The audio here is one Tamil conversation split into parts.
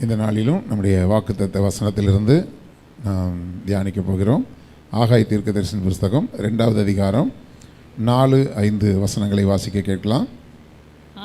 இந்த நாளிலும் நம்முடைய வாக்குத்தத்த வசனத்திலிருந்து நாம் தியானிக்க போகிறோம். ஆகாய் தீர்க்கதரிசன புஸ்தகம் 2வது அதிகாரம் 4-5 வசனங்களை வாசிக்க கேட்கலாம்.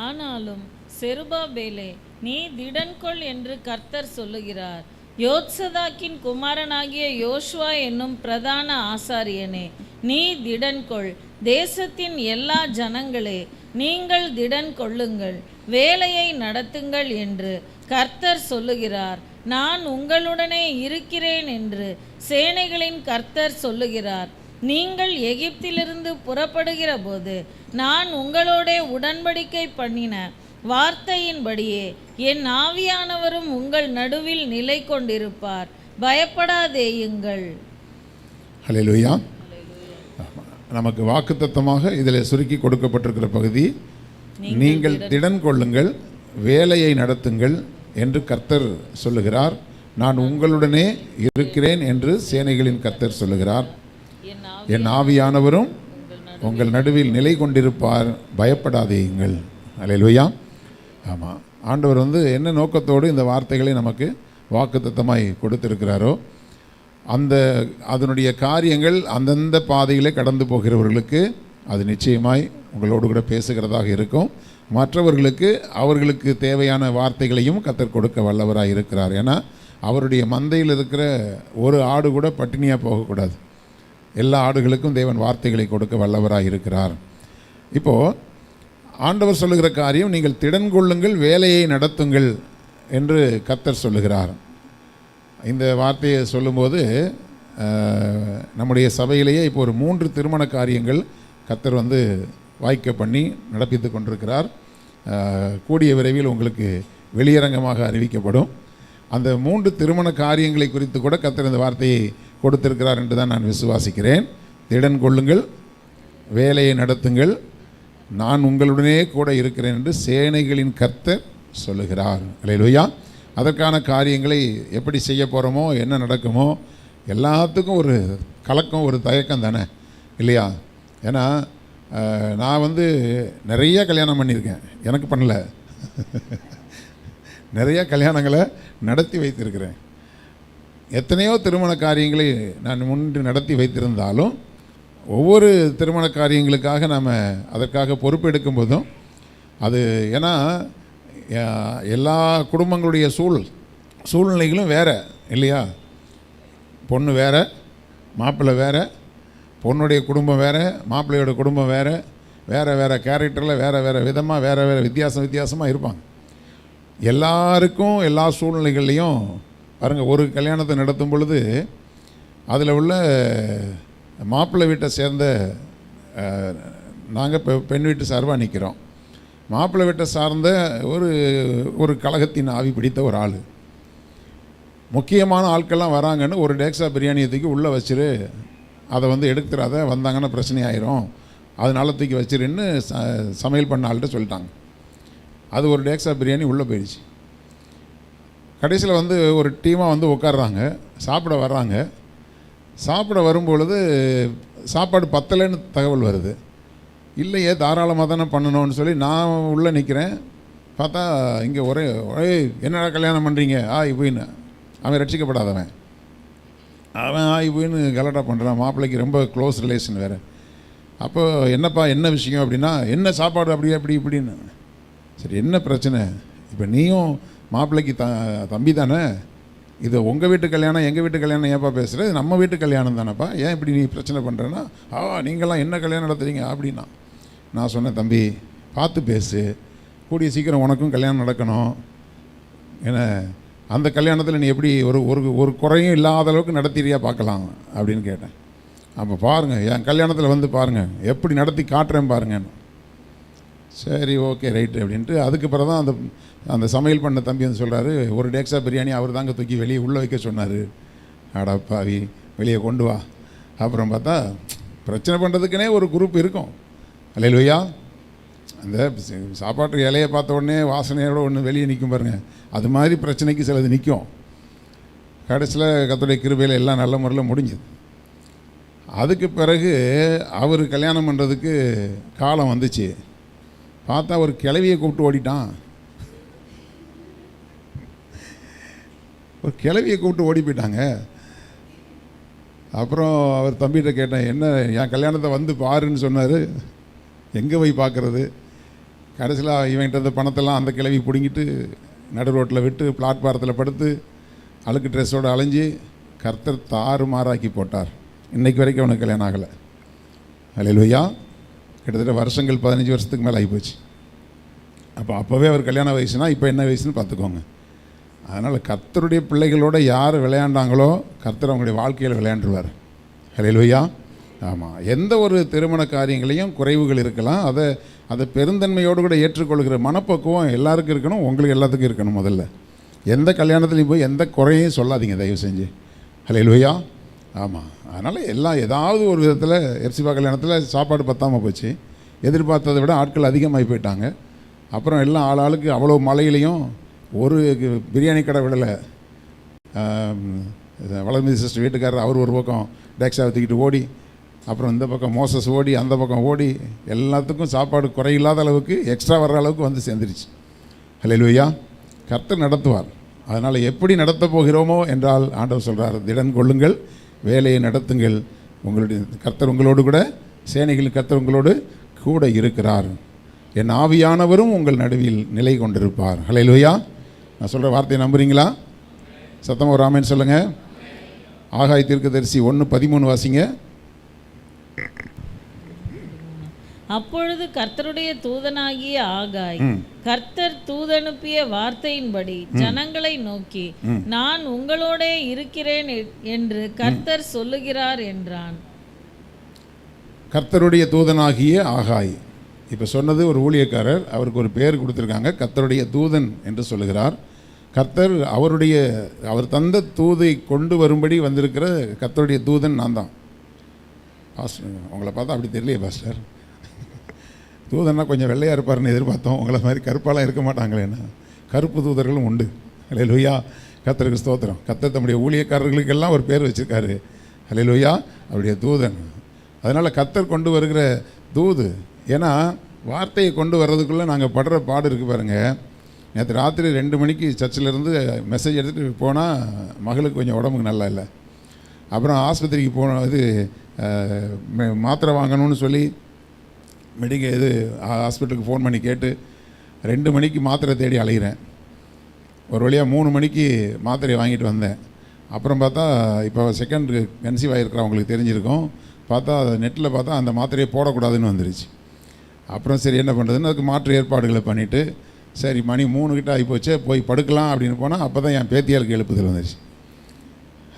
ஆனாலும் செருபாபேலே, நீ திடன்கொள் என்று கர்த்தர் சொல்லுகிறார். யோத்சதாக்கின் குமாரனாகிய யோசுவா என்னும் பிரதான ஆசாரியனே, நீ திடன்கொள். தேசத்தின் எல்லா ஜனங்களே, நீங்கள் திடன் கொள்ளுங்கள், வேலையை நடத்துங்கள் என்று கர்த்தர் சொல்லுகிறார். நான் உங்களுடனே இருக்கிறேன் என்று சேனைகளின் கர்த்தர் சொல்லுகிறார். நீங்கள் எகிப்திலிருந்து புறப்படுகிற போது நான் உங்களோடே உடன்படிக்கை பண்ணின வார்த்தையின்படியே என் ஆவியானவரும் உங்கள் நடுவில் நிலை கொண்டிருப்பார். பயப்படாதேயுங்கள். ஹல்லேலூயா. நமக்கு வாக்குத்தத்தமாக இதில் சுருக்கி கொடுக்கப்பட்டிருக்கிற பகுதி, நீங்கள் திடன் கொள்ளுங்கள், வேலையை நடத்துங்கள் என்று கர்த்தர் சொல்லுகிறார். நான் உங்களுடனே இருக்கிறேன் என்று சேனைகளின் கர்த்தர் சொல்லுகிறார். என் ஆவியானவரும் உங்கள் நடுவில் நிலை கொண்டிருப்பார். பயப்படாதேயுங்கள். ஹல்லேலூயா. ஆமாம், ஆண்டவர் என்ன நோக்கத்தோடு இந்த வார்த்தைகளை நமக்கு வாக்குத்தத்தமாய் கொடுத்திருக்கிறாரோ அதனுடைய காரியங்கள் அந்தந்த பாதைகளை கடந்து போகிறவர்களுக்கு அது நிச்சயமாய் உங்களோடு கூட பேசுகிறதாக இருக்கும். மற்றவர்களுக்கு அவர்களுக்கு தேவையான வார்த்தைகளையும் கர்த்தர் கொடுக்க வல்லவராக இருக்கிறார். ஏன்னா அவருடைய மந்தையில் இருக்கிற ஒரு ஆடு கூட பட்டினியாக போகக்கூடாது. எல்லா ஆடுகளுக்கும் தேவன் வார்த்தைகளை கொடுக்க வல்லவராக இருக்கிறார். இப்போது ஆண்டவர் சொல்லுகிற காரியம், நீங்கள் திடன் கொள்ளுங்கள், வேலையை நடத்துங்கள் என்று கர்த்தர் சொல்லுகிறார். இந்த வார்த்தையை சொல்லும்போது நம்முடைய சபையிலேயே இப்போ ஒரு 3 திருமண காரியங்கள் கர்த்தர் வாய்க்க பண்ணி நடப்பித்து கொண்டிருக்கிறார். கூடிய விரைவில் உங்களுக்கு வெளியரங்கமாக அறிவிக்கப்படும். அந்த 3 திருமண காரியங்களை குறித்து கூட கர்த்தர் இந்த வார்த்தையை கொடுத்திருக்கிறார் என்று தான் நான் விசுவாசிக்கிறேன். திடன் கொள்ளுங்கள், வேலையை நடத்துங்கள், நான் உங்களுடனே கூட இருக்கிறேன் என்று சேனைகளின் கர்த்தர் சொல்லுகிறார். ஹல்லேலூயா. அதற்கான காரியங்களை எப்படி செய்ய போகிறோமோ, என்ன நடக்குமோ, எல்லாத்துக்கும் ஒரு கலக்கம், ஒரு தயக்கம் தானே இல்லையா? ஏன்னா நான் நிறைய கல்யாணம் பண்ணியிருக்கேன், எனக்கு பண்ணல. நிறைய கல்யாணங்களை நடத்தி வைத்திருக்கிறேன். எத்தனையோ திருமண காரியங்களை நான் முன்பு நடத்தி வைத்திருந்தாலும் ஒவ்வொரு திருமண காரியங்களுக்காக நாம் அதற்காக பொறுப்பெடுக்கும் போதும் அது, ஏன்னா எல்லா குடும்பங்களுடைய சூழ்நிலைகளும் வேறு இல்லையா? பொண்ணு வேறு, மாப்பிள்ளை வேறு, பொண்ணுடைய குடும்பம் வேறு, மாப்பிள்ளையோட குடும்பம் வேறு, வேறு கேரக்டரில் வேறு விதமாக வேறு வித்தியாசமாக இருப்பாங்க. எல்லாருக்கும் எல்லா சூழ்நிலைகள்லையும் பாருங்கள், ஒரு கல்யாணத்தை நடத்தும் பொழுது அதில் உள்ள மாப்பிள்ளை வீட்டை சேர்ந்த நாங்கள் பெண் வீட்டு சார்பாக நிற்கிறோம். மாப்பிள்ளை வீட்டை சார்ந்த ஒரு கழகத்தின் ஆவி பிடித்த ஒரு ஆள், முக்கியமான ஆட்கள்லாம் வராங்கன்னு ஒரு டேக்ஸா பிரியாணியை தூக்கி உள்ளே வச்சிரு, அதை எடுத்துறாத, வந்தாங்கன்னா பிரச்சனை ஆயிரும், அதனால தூக்கி வச்சிருன்னு சமையல் பண்ண ஆள்கிட்ட சொல்லிட்டாங்க. அது ஒரு டேக்ஸா பிரியாணி உள்ளே போயிடுச்சு. கடைசியில் ஒரு டீமாக உட்காடுறாங்க, சாப்பிட வர்றாங்க. சாப்பிட வரும்பொழுது சாப்பாடு பத்தலைன்னு தகவல் வருது. இல்லையே, தாராளமாக தானே பண்ணணும்னு சொல்லி நான் உள்ளே நிற்கிறேன். பார்த்தா இங்கே ஒரே என்னடா கல்யாணம் பண்ணுறீங்க இப்படின்னு. அவன் ரட்சிக்கப்படாதவன், அவன் இப்படின்னு கலட்டா பண்ணுறான். மாப்பிள்ளைக்கு ரொம்ப க்ளோஸ் ரிலேஷன் வேறு. அப்போ என்னப்பா என்ன விஷயம் அப்படின்னா, என்ன சாப்பாடு அப்படி இப்படின்னு. சரி, என்ன பிரச்சனை? இப்போ நீயும் மாப்பிள்ளைக்கு தம்பி தானே, இது உங்கள் வீட்டு கல்யாணம் எங்கள் வீட்டு கல்யாணம் ஏன்ப்பா பேசுகிற? இது நம்ம வீட்டு கல்யாணம் தானேப்பா, ஏன் இப்படி நீ பிரச்சனை பண்ணுறேன்னா, நீங்களாம் என்ன கல்யாணம் நடத்துறீங்க அப்படின்னா. நான் சொன்னேன், தம்பி பார்த்து பேசு, கூடிய சீக்கிரம் உனக்கும் கல்யாணம் நடக்கணும். ஏன்னா அந்த கல்யாணத்தில் நீ எப்படி ஒரு குறையும் இல்லாத அளவுக்கு நடத்திறியா பார்க்கலாம் அப்படின்னு கேட்டேன். அப்போ பாருங்கள், என் கல்யாணத்தில் பாருங்கள் எப்படி நடத்தி காட்டுறேன் பாருங்கள். சரி, ஓகே, ரைட்டு அப்படின்ட்டு அதுக்கு பிறகு தான் அந்த சமையல் பண்ண தம்பி சொல்கிறாரு, ஒரு டேக்ஸா பிரியாணி அவர் தாங்க தூக்கி வெளியே உள்ளே வைக்க சொன்னார். அடப்பாவி, வெளியே கொண்டு வா. அப்புறம் பார்த்தா பிரச்சனை பண்ணுறதுக்குனே ஒரு குரூப் இருக்கும். ஹல்லேலூயா. அந்த சாப்பாட்டு இலையை பார்த்த உடனே வாசனையோட ஒன்று வெளியே நிற்கும் பாருங்கள், அது மாதிரி பிரச்சனைக்கு சிலது நிற்கும். கடைசியில் கர்த்தருடைய கிருபையில் எல்லாம் நல்ல முறையில் முடிஞ்சுது. அதுக்கு பிறகு அவர் கல்யாணம் பண்ணுறதுக்கு காலம் வந்துச்சு. பார்த்தா ஒரு கிழவியை கூப்பிட்டு ஓடிட்டான். ஒரு கிழவியை கூப்பிட்டு ஓடி போயிட்டாங்க. அப்புறம் அவர் தம்பிகிட்ட கேட்டேன், என்ன என் கல்யாணத்தை வந்து பாருன்னு சொன்னார். எங்கே போய் பார்க்குறது? கடைசியில் இவன்கிட்ட இந்த பணத்தெல்லாம் அந்த கிழவி பிடுங்கிட்டு நடு ரோட்டில் விட்டு பிளாட்பாரத்தில் படுத்து அழுக்கு ட்ரெஸ்ஸோடு அலைஞ்சி கர்த்தர் தாறுமாறாக்கி போட்டார். இன்றைக்கு வரைக்கும் அவனுக்கு கல்யாணம் ஆகலை. அல்லேலூயா. கிட்டத்தட்ட வருஷங்கள் 15 வருஷத்துக்கு மேலே ஆகிப்போச்சு. அப்போவே அவர் கல்யாண வயசுனா இப்போ என்ன வயசுன்னு பார்த்துக்கோங்க. அதனால் கர்த்தருடைய பிள்ளைகளோடு யார் விளையாண்டாங்களோ கர்த்தர் அவங்களுடைய வாழ்க்கையில் விளையாண்டுருவார். அல்லேலூயா. ஆமாம், எந்த ஒரு திருமண காரியங்களையும் குறைவுகள் இருக்கலாம், அதை பெருந்தன்மையோடு கூட ஏற்றுக்கொள்கிற மனப்பக்குவம் எல்லாருக்கும் இருக்கணும், உங்களுக்கு எல்லாத்துக்கும் இருக்கணும். முதல்ல எந்த கல்யாணத்துலையும் போய் எந்த குறையும் சொல்லாதீங்க தயவு செஞ்சு. அல்லேலூயா. ஆமாம், அதனால் ஏதாவது ஒரு விதத்தில் எப்சிபா கல்யாணத்தில் சாப்பாடு பத்தாமல் போச்சு, எதிர்பார்த்ததை விட ஆட்கள் அதிகமாகி போயிட்டாங்க. அப்புறம் எல்லாம் ஆளாளுக்கு அவ்வளோ மலையிலையும் ஒரு பிரியாணி கடை விடலை. வளர்மதி சிஸ்டர் வீட்டுக்காரர் அவர் ஒரு பக்கம் டேக்ஸாவை தூக்கிட்டு ஓடி, அப்புறம் இந்த பக்கம் மோசஸ் ஓடி, அந்த பக்கம் ஓடி, எல்லாத்துக்கும் சாப்பாடு குறையில்லாத அளவுக்கு எக்ஸ்ட்ரா வர்ற அளவுக்கு வந்து சேர்ந்துருச்சு. அல்லேலூயா. கர்த்தர் நடத்துவார். அதனால் எப்படி நடத்தப் போகிறோமோ என்றால் ஆண்டவர் சொல்கிறார், திடன் கொள்ளுங்கள், வேலையை நடத்துங்கள், உங்களுடைய கர்த்தர் உங்களோடு கூட, சேனைகளின் கர்த்தர் உங்களோடு கூட இருக்கிறார், என் ஆவியானவரும் உங்கள் நடுவில் நிலை கொண்டிருப்பார். அல்லேலூயா. நான் சொல்கிற வார்த்தையை நம்புறீங்களா? சத்தமாக ஒரு ஆமென் சொல்லுங்கள். ஆகாய் தீர்க்கதரிசி 1:13 வாசிங்க. அப்பொழுது கர்த்தருடைய தூதனாகிய ஆகாய் கர்த்தர் தூதனுப்பிய வார்த்தையின்படி ஜனங்களை நோக்கி, நான் உங்களோடே இருக்கிறேன் என்று கர்த்தர் சொல்லுகிறார் என்றான். கர்த்தருடைய தூதனாகிய ஆகாய், இப்போ சொன்னது ஒரு ஊழியக்காரர், அவருக்கு ஒரு பேர் கொடுத்துருக்காங்க, கர்த்தருடைய தூதன் என்று சொல்லுகிறார். கர்த்தர் அவர் தந்த தூதை கொண்டு வரும்படி வந்திருக்கிற கர்த்தருடைய தூதன் நான் தான். பாஸ்டர், உங்களை பார்த்தா அப்படி தெரியலையே பாஸ்டர், தூதன்னா கொஞ்சம் வெள்ளையாக இருப்பாருன்னு எதிர்பார்த்தோம், உங்களை மாதிரி கருப்பாலாம் இருக்க மாட்டாங்களேன்னா. கருப்பு தூதர்களும் உண்டு. அல்லேலூயா. கர்த்தருக்கு ஸ்தோத்திரம். கர்த்தர் தம்முடைய ஊழியக்காரர்களுக்கெல்லாம் ஒரு பேர் வச்சுருக்காரு. அல்லேலூயா. அவருடைய தூதன். அதனால் கர்த்தர் கொண்டு வருகிற தூது, ஏன்னா வார்த்தையை கொண்டு வர்றதுக்குள்ளே நாங்கள் படுற பாடு இருக்குது பாருங்கள். நேற்று ராத்திரி 2 மணிக்கு சர்ச்சிலேருந்து மெசேஜ் எடுத்துகிட்டு போனால் மகளுக்கு கொஞ்சம் உடம்புக்கு நல்லா இல்லை. அப்புறம் ஆஸ்பத்திரிக்கு இது மாத்திரை வாங்கணும்னு சொல்லி ஹாஸ்பிட்டலுக்கு ஃபோன் பண்ணி கேட்டு 2 மணிக்கு மாத்திரை தேடி அலைகிறேன். ஒரு வழியாக 3 மணிக்கு மாத்திரையை வாங்கிட்டு வந்தேன். அப்புறம் பார்த்தா இப்போ செகண்ட் கன்சீவ் ஆகிருக்கிறவங்களுக்கு தெரிஞ்சிருக்கும், பார்த்தா நெட்டில் பார்த்தா அந்த மாத்திரையை போடக்கூடாதுன்னு வந்துருச்சு. அப்புறம் சரி என்ன பண்ணுறதுன்னு அதுக்கு மாற்று ஏற்பாடுகளை பண்ணிவிட்டு, சரி மணி 3 கிட்ட ஆகிப்போச்சே, போய் படுக்கலாம் அப்படின்னு போனால் அப்போ தான் என் பேத்தியாளுக்கு எழுப்புதல் வந்துருச்சு.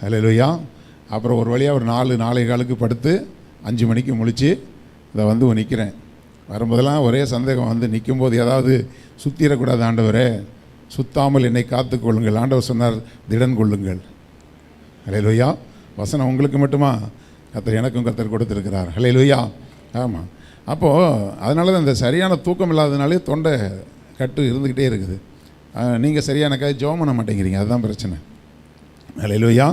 அல்லேலூயா. அப்புறம் ஒரு வழியாக ஒரு 4-4:15 படுத்து 5 மணிக்கு முழித்து இதை வந்து நிற்கிறேன். வரும்போதெல்லாம் ஒரே சந்தேகம், வந்து நிற்கும்போது ஏதாவது சுற்றிடக்கூடாது ஆண்டவரே, சுத்தாமல் என்னை காத்துக்கொள்ளுங்கள். ஆண்டவர் சொன்னார், திடன் கொள்ளுங்கள். அல்லேலூயா. வசனம் உங்களுக்கு மட்டுமா? கர்த்தர் எனக்கும் கர்த்தர் கொடுத்துருக்கிறார். அல்லேலூயா. ஆமாம். அப்போது அதனால தான் இந்த சரியான தூக்கம் இல்லாததுனாலே தொண்டை கட்டு இருந்துக்கிட்டே இருக்குது. நீங்கள் சரியானக்காக ஜெபம் பண்ண மாட்டேங்கிறீங்க, அதுதான் பிரச்சனை. அல்லேலூயா.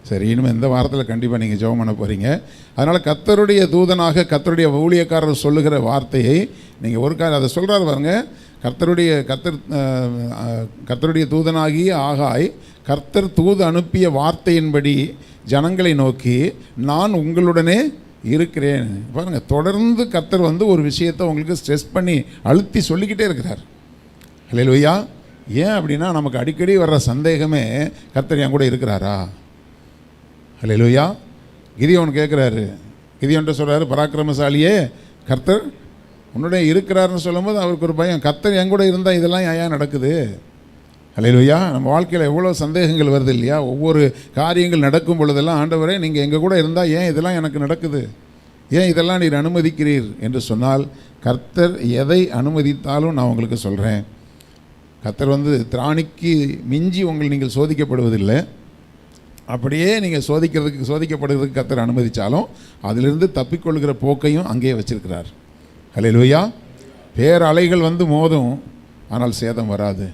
சரி, இனிமேல் இந்த வாரத்தில் கண்டிப்பாக நீங்கள் ஜெபம் பண்ண போகிறீங்க. அதனால் கர்த்தருடைய தூதனாக கர்த்தருடைய ஊழியக்காரர் சொல்லுகிற வார்த்தையை நீங்கள் அதை சொல்கிறாரு பாருங்க. கர்த்தருடைய தூதனாகிய ஆகாய் கர்த்தர் தூது அனுப்பிய வார்த்தையின்படி ஜனங்களை நோக்கி, நான் உங்களுடனே இருக்கிறேன். பாருங்கள், தொடர்ந்து கர்த்தர் வந்து ஒரு விஷயத்தை உங்களுக்கு ஸ்ட்ரெஸ் பண்ணி அழுத்தி சொல்லிக்கிட்டே இருக்கிறார். அல்லேலூயா. ஏன் அப்படின்னா நமக்கு அடிக்கடி வர்ற சந்தேகமே, கர்த்தர் என் கூட இருக்கிறாரா? அல்லேலூயா. கிதியோன் கேட்குறாரு, கிதியோன்ட்ட சொல்கிறாரு, பராக்கிரமசாலியே கர்த்தர் உன்னுடைய இருக்கிறாருன்னு சொல்லும்போது அவருக்கு ஒரு பயம், கர்த்தர் என் கூட இருந்தால் இதெல்லாம் ஏன் நடக்குது? அல்லேலூயா. நம்ம வாழ்க்கையில் எவ்வளோ சந்தேகங்கள் வருது இல்லையா? ஒவ்வொரு காரியங்கள் நடக்கும் பொழுதெல்லாம், ஆண்டவரே நீங்கள் எங்கள் கூட இருந்தால் ஏன் இதெல்லாம் எனக்கு நடக்குது, ஏன் இதெல்லாம் நீர் அனுமதிக்கிறீர் என்று சொன்னால், கர்த்தர் எதை அனுமதித்தாலும் நான் உங்களுக்கு சொல்கிறேன், கர்த்தர் வந்து திராணிக்கு மிஞ்சி நீங்கள் சோதிக்கப்படுவதில்லை. அப்படியே நீங்கள் சோதிக்கப்படுறதுக்கு கர்த்தர் அனுமதித்தாலும் அதிலிருந்து தப்பிக்கொள்கிற போக்கையும் அங்கேயே வச்சிருக்கிறார். அல்லேலூயா. பேரலைகள் வந்து மோதும், ஆனால் சேதம் வராது.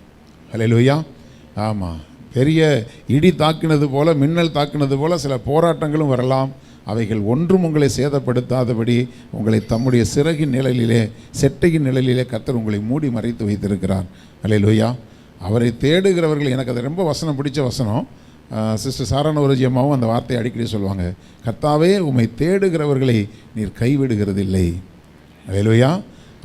அல்லேலூயா. ஆமாம், பெரிய இடி தாக்கினது போல், மின்னல் தாக்கினது போல் சில போராட்டங்களும் வரலாம். அவைகள் ஒன்றும் உங்களை சேதப்படுத்தாதபடி உங்களை தம்முடைய சிறகின் நிழலிலே, செட்டையின் நிழலிலே கர்த்தர் உங்களை மூடி மறைத்து வைத்திருக்கிறார். அல்லேலூயா. அவரை தேடுகிறவர்கள், எனக்கு அது ரொம்ப வசனம் பிடிச்ச வசனம். சிஸ்டர் சாரணவரஜி அம்மாவும் அந்த வார்த்தையை அடிக்கடி சொல்லுவாங்க. கர்த்தாவே உம்மை தேடுகிறவர்களை நீர் கைவிடுகிறதில்லை. அல்லேலூயா.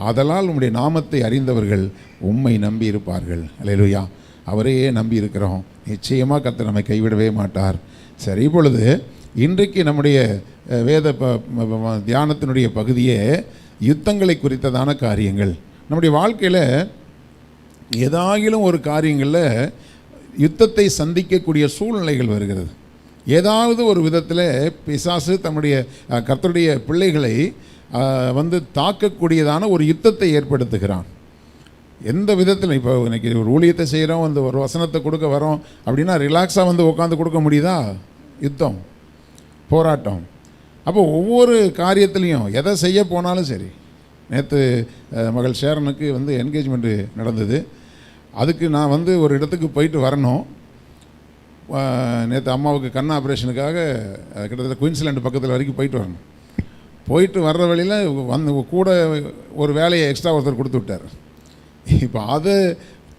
ஆதலால் உம்முடைய நாமத்தை அறிந்தவர்கள் உம்மை நம்பி இருப்பார்கள். அல்லேலூயா. அவரையே நம்பி இருக்கிறோம். நிச்சயமாக கர்த்தர் நம்மை கைவிடவே மாட்டார். சரி, இப்பொழுது இன்றைக்கு நம்முடைய வேத தியானத்தினுடைய பகுதியே யுத்தங்களை குறித்ததான காரியங்கள். நம்முடைய வாழ்க்கையில் ஏதாகிலும் ஒரு காரியங்களில் யுத்தத்தை சந்திக்கக்கூடிய சூழ்நிலைகள் வருகிறது. ஏதாவது ஒரு விதத்தில் பிசாசு தம்முடைய கர்த்தருடைய பிள்ளைகளை தாக்கக்கூடியதான ஒரு யுத்தத்தை ஏற்படுத்துகிறான். எந்த விதத்தில் இப்போ இன்றைக்கி ஒரு ஊழியத்தை செய்கிறோம், ஒரு வசனத்தை கொடுக்க வரோம் அப்படின்னா ரிலாக்ஸாக உட்காந்து கொடுக்க முடியுதா? யுத்தம், போராட்டம். அப்போ ஒவ்வொரு காரியத்துலேயும் எதை செய்ய போனாலும் சரி. நேற்று மகள் ஷேரனுக்கு என்கேஜ்மெண்ட்டு நடந்தது. அதுக்கு நான் ஒரு இடத்துக்கு போயிட்டு வரணும். நேற்று அம்மாவுக்கு கண் ஆப்ரேஷனுக்காக கிட்டத்தட்ட குயின்ஸ்லாண்டு பக்கத்தில் வரைக்கும் போயிட்டு வரணும். போயிட்டு வர்ற வழியில் கூட ஒரு வேலையை எக்ஸ்ட்ரா ஒருத்தர் கொடுத்து விட்டார். இப்போ அதை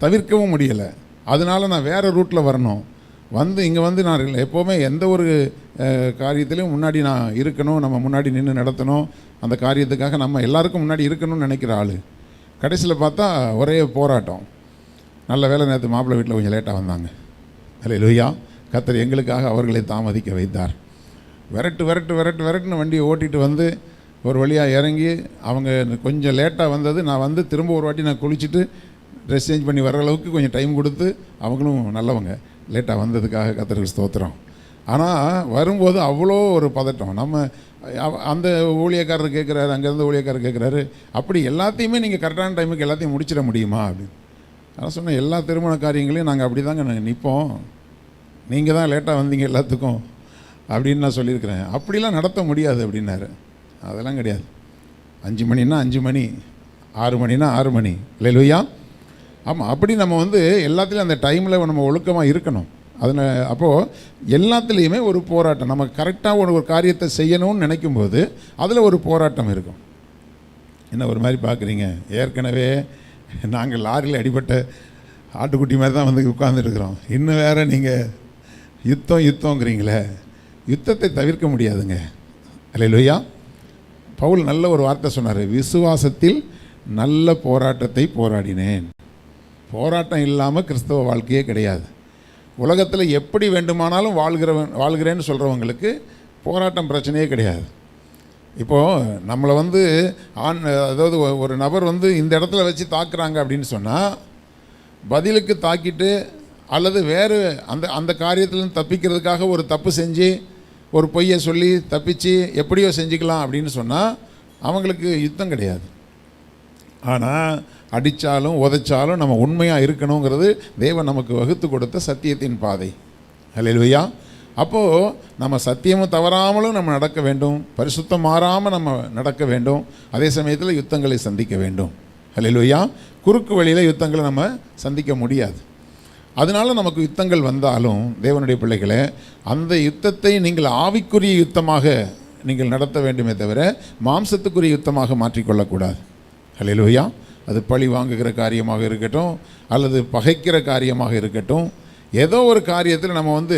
தவிர்க்கவும் முடியலை. அதனால் நான் வேறு ரூட்டில் வரணும். இங்கே நான் எப்போவுமே எந்த ஒரு காரியத்திலையும் முன்னாடி நான் இருக்கணும், நம்ம முன்னாடி நின்று நடத்தணும். அந்த காரியத்துக்காக நம்ம எல்லாருக்கும் முன்னாடி இருக்கணும்னு நினைக்கிற ஆள். கடைசியில் பார்த்தா ஒரே போராட்டம். நல்ல வேலை நேற்று மாப்பிள்ளை வீட்டில் கொஞ்சம் லேட்டாக வந்தாங்க. அல்லேலூயா. கர்த்தர் எங்களுக்காக அவர்களை தாமதிக்க வைத்தார். விரட்டுன்னு வண்டியை ஓட்டிகிட்டு ஒரு வழியாக இறங்கி அவங்க கொஞ்சம் லேட்டாக வந்தது. நான் திரும்ப ஒரு வாட்டி நான் குளிச்சுட்டு ட்ரெஸ் சேஞ்ச் பண்ணி வர்ற அளவுக்கு கொஞ்சம் டைம் கொடுத்து, அவங்களும் நல்லவங்க, லேட்டாக வந்ததுக்காக கர்த்தருக்கு ஸ்தோத்திரம். ஆனால் வரும்போது அவ்வளோ ஒரு பதட்டம். நம்ம அந்த ஊழியக்காரர் கேட்குறாரு, அங்கேருந்து ஊழியக்காரர் கேட்குறாரு, அப்படி எல்லாத்தையுமே நீங்கள் கரெக்டான டைமுக்கு எல்லாத்தையும் முடிச்சிட முடியுமா அப்படின்னு. நான் சொன்னேன், எல்லா திருமண காரியங்களையும் நாங்கள் அப்படி தாங்க நாங்கள் நிற்போம், நீங்கள் தான் லேட்டாக வந்தீங்க எல்லாத்துக்கும் அப்படின்னு நான் சொல்லியிருக்கிறேன். அப்படிலாம் நடத்த முடியாது அப்படின்னாரு. அதெல்லாம் கிடையாது. 5 மணின்னா 5 மணி, 6 மணினா 6 மணி. இல்லையா? ஆமாம். அப்படி நம்ம எல்லாத்துலேயும் அந்த டைமில் நம்ம ஒழுக்கமாக இருக்கணும். அதில் அப்போது எல்லாத்துலேயுமே ஒரு போராட்டம். நம்ம கரெக்டாக ஒரு காரியத்தை செய்யணும்னு நினைக்கும்போது அதில் ஒரு போராட்டம் இருக்கும். என்ன ஒரு மாதிரி பார்க்குறீங்க? ஏற்கனவே நாங்கள் லாரியில் அடிபட்ட ஆட்டுக்குட்டி மாதிரி தான் உட்கார்ந்துருக்குறோம். இன்னும் வேறு நீங்கள் யுத்தங்கிறீங்களே. யுத்தத்தை தவிர்க்க முடியாதுங்க. அல்லேலூயா. பவுல் நல்ல ஒரு வார்த்தை சொன்னார், விசுவாசத்தில் நல்ல போராட்டத்தை போராடினேன். போராட்டம் இல்லாமல் கிறிஸ்தவ வாழ்க்கையே கிடையாது. உலகத்தில் எப்படி வேண்டுமானாலும் வாழ்கிறேன்னு சொல்கிறவங்களுக்கு போராட்டம் பிரச்சனையே கிடையாது. இப்போது நம்மளை அதாவது ஒரு நபர் இந்த இடத்துல வச்சு தாக்குறாங்க அப்படின்னு சொன்னால், பதிலுக்கு தாக்கிட்டு அல்லது வேறு அந்த காரியத்திலேருந்து தப்பிக்கிறதுக்காக ஒரு தப்பு செஞ்சு ஒரு பொய்யை சொல்லி தப்பிச்சு எப்படியோ செஞ்சுக்கலாம் அப்படின்னு சொன்னால் அவங்களுக்கு யுத்தம் கிடையாது. ஆனால் அடித்தாலும் உதைச்சாலும் நம்ம உண்மையாக இருக்கணுங்கிறது தேவன் நமக்கு வகுத்து கொடுத்த சத்தியத்தின் பாதை. அல்லேலூயா. அப்போது நம்ம சத்தியமும் தவறாமலும் நம்ம நடக்க வேண்டும், பரிசுத்தம் மாறாமல் நம்ம நடக்க வேண்டும். அதே சமயத்தில் யுத்தங்களை சந்திக்க வேண்டும். அல்லேலூயா. குறுக்கு வழியில் யுத்தங்களை நம்ம சந்திக்க முடியாது. அதனால் நமக்கு யுத்தங்கள் வந்தாலும் தேவனுடைய பிள்ளைகளே, அந்த யுத்தத்தை நீங்கள் ஆவிக்குரிய யுத்தமாக நீங்கள் நடத்த வேண்டுமே தவிர மாம்சத்துக்குரிய யுத்தமாக மாற்றிக்கொள்ளக்கூடாது. அல்லேலூயா. அது பழி வாங்குகிற காரியமாக இருக்கட்டும் அல்லது பகைக்கிற காரியமாக இருக்கட்டும், ஏதோ ஒரு காரியத்தில் நம்ம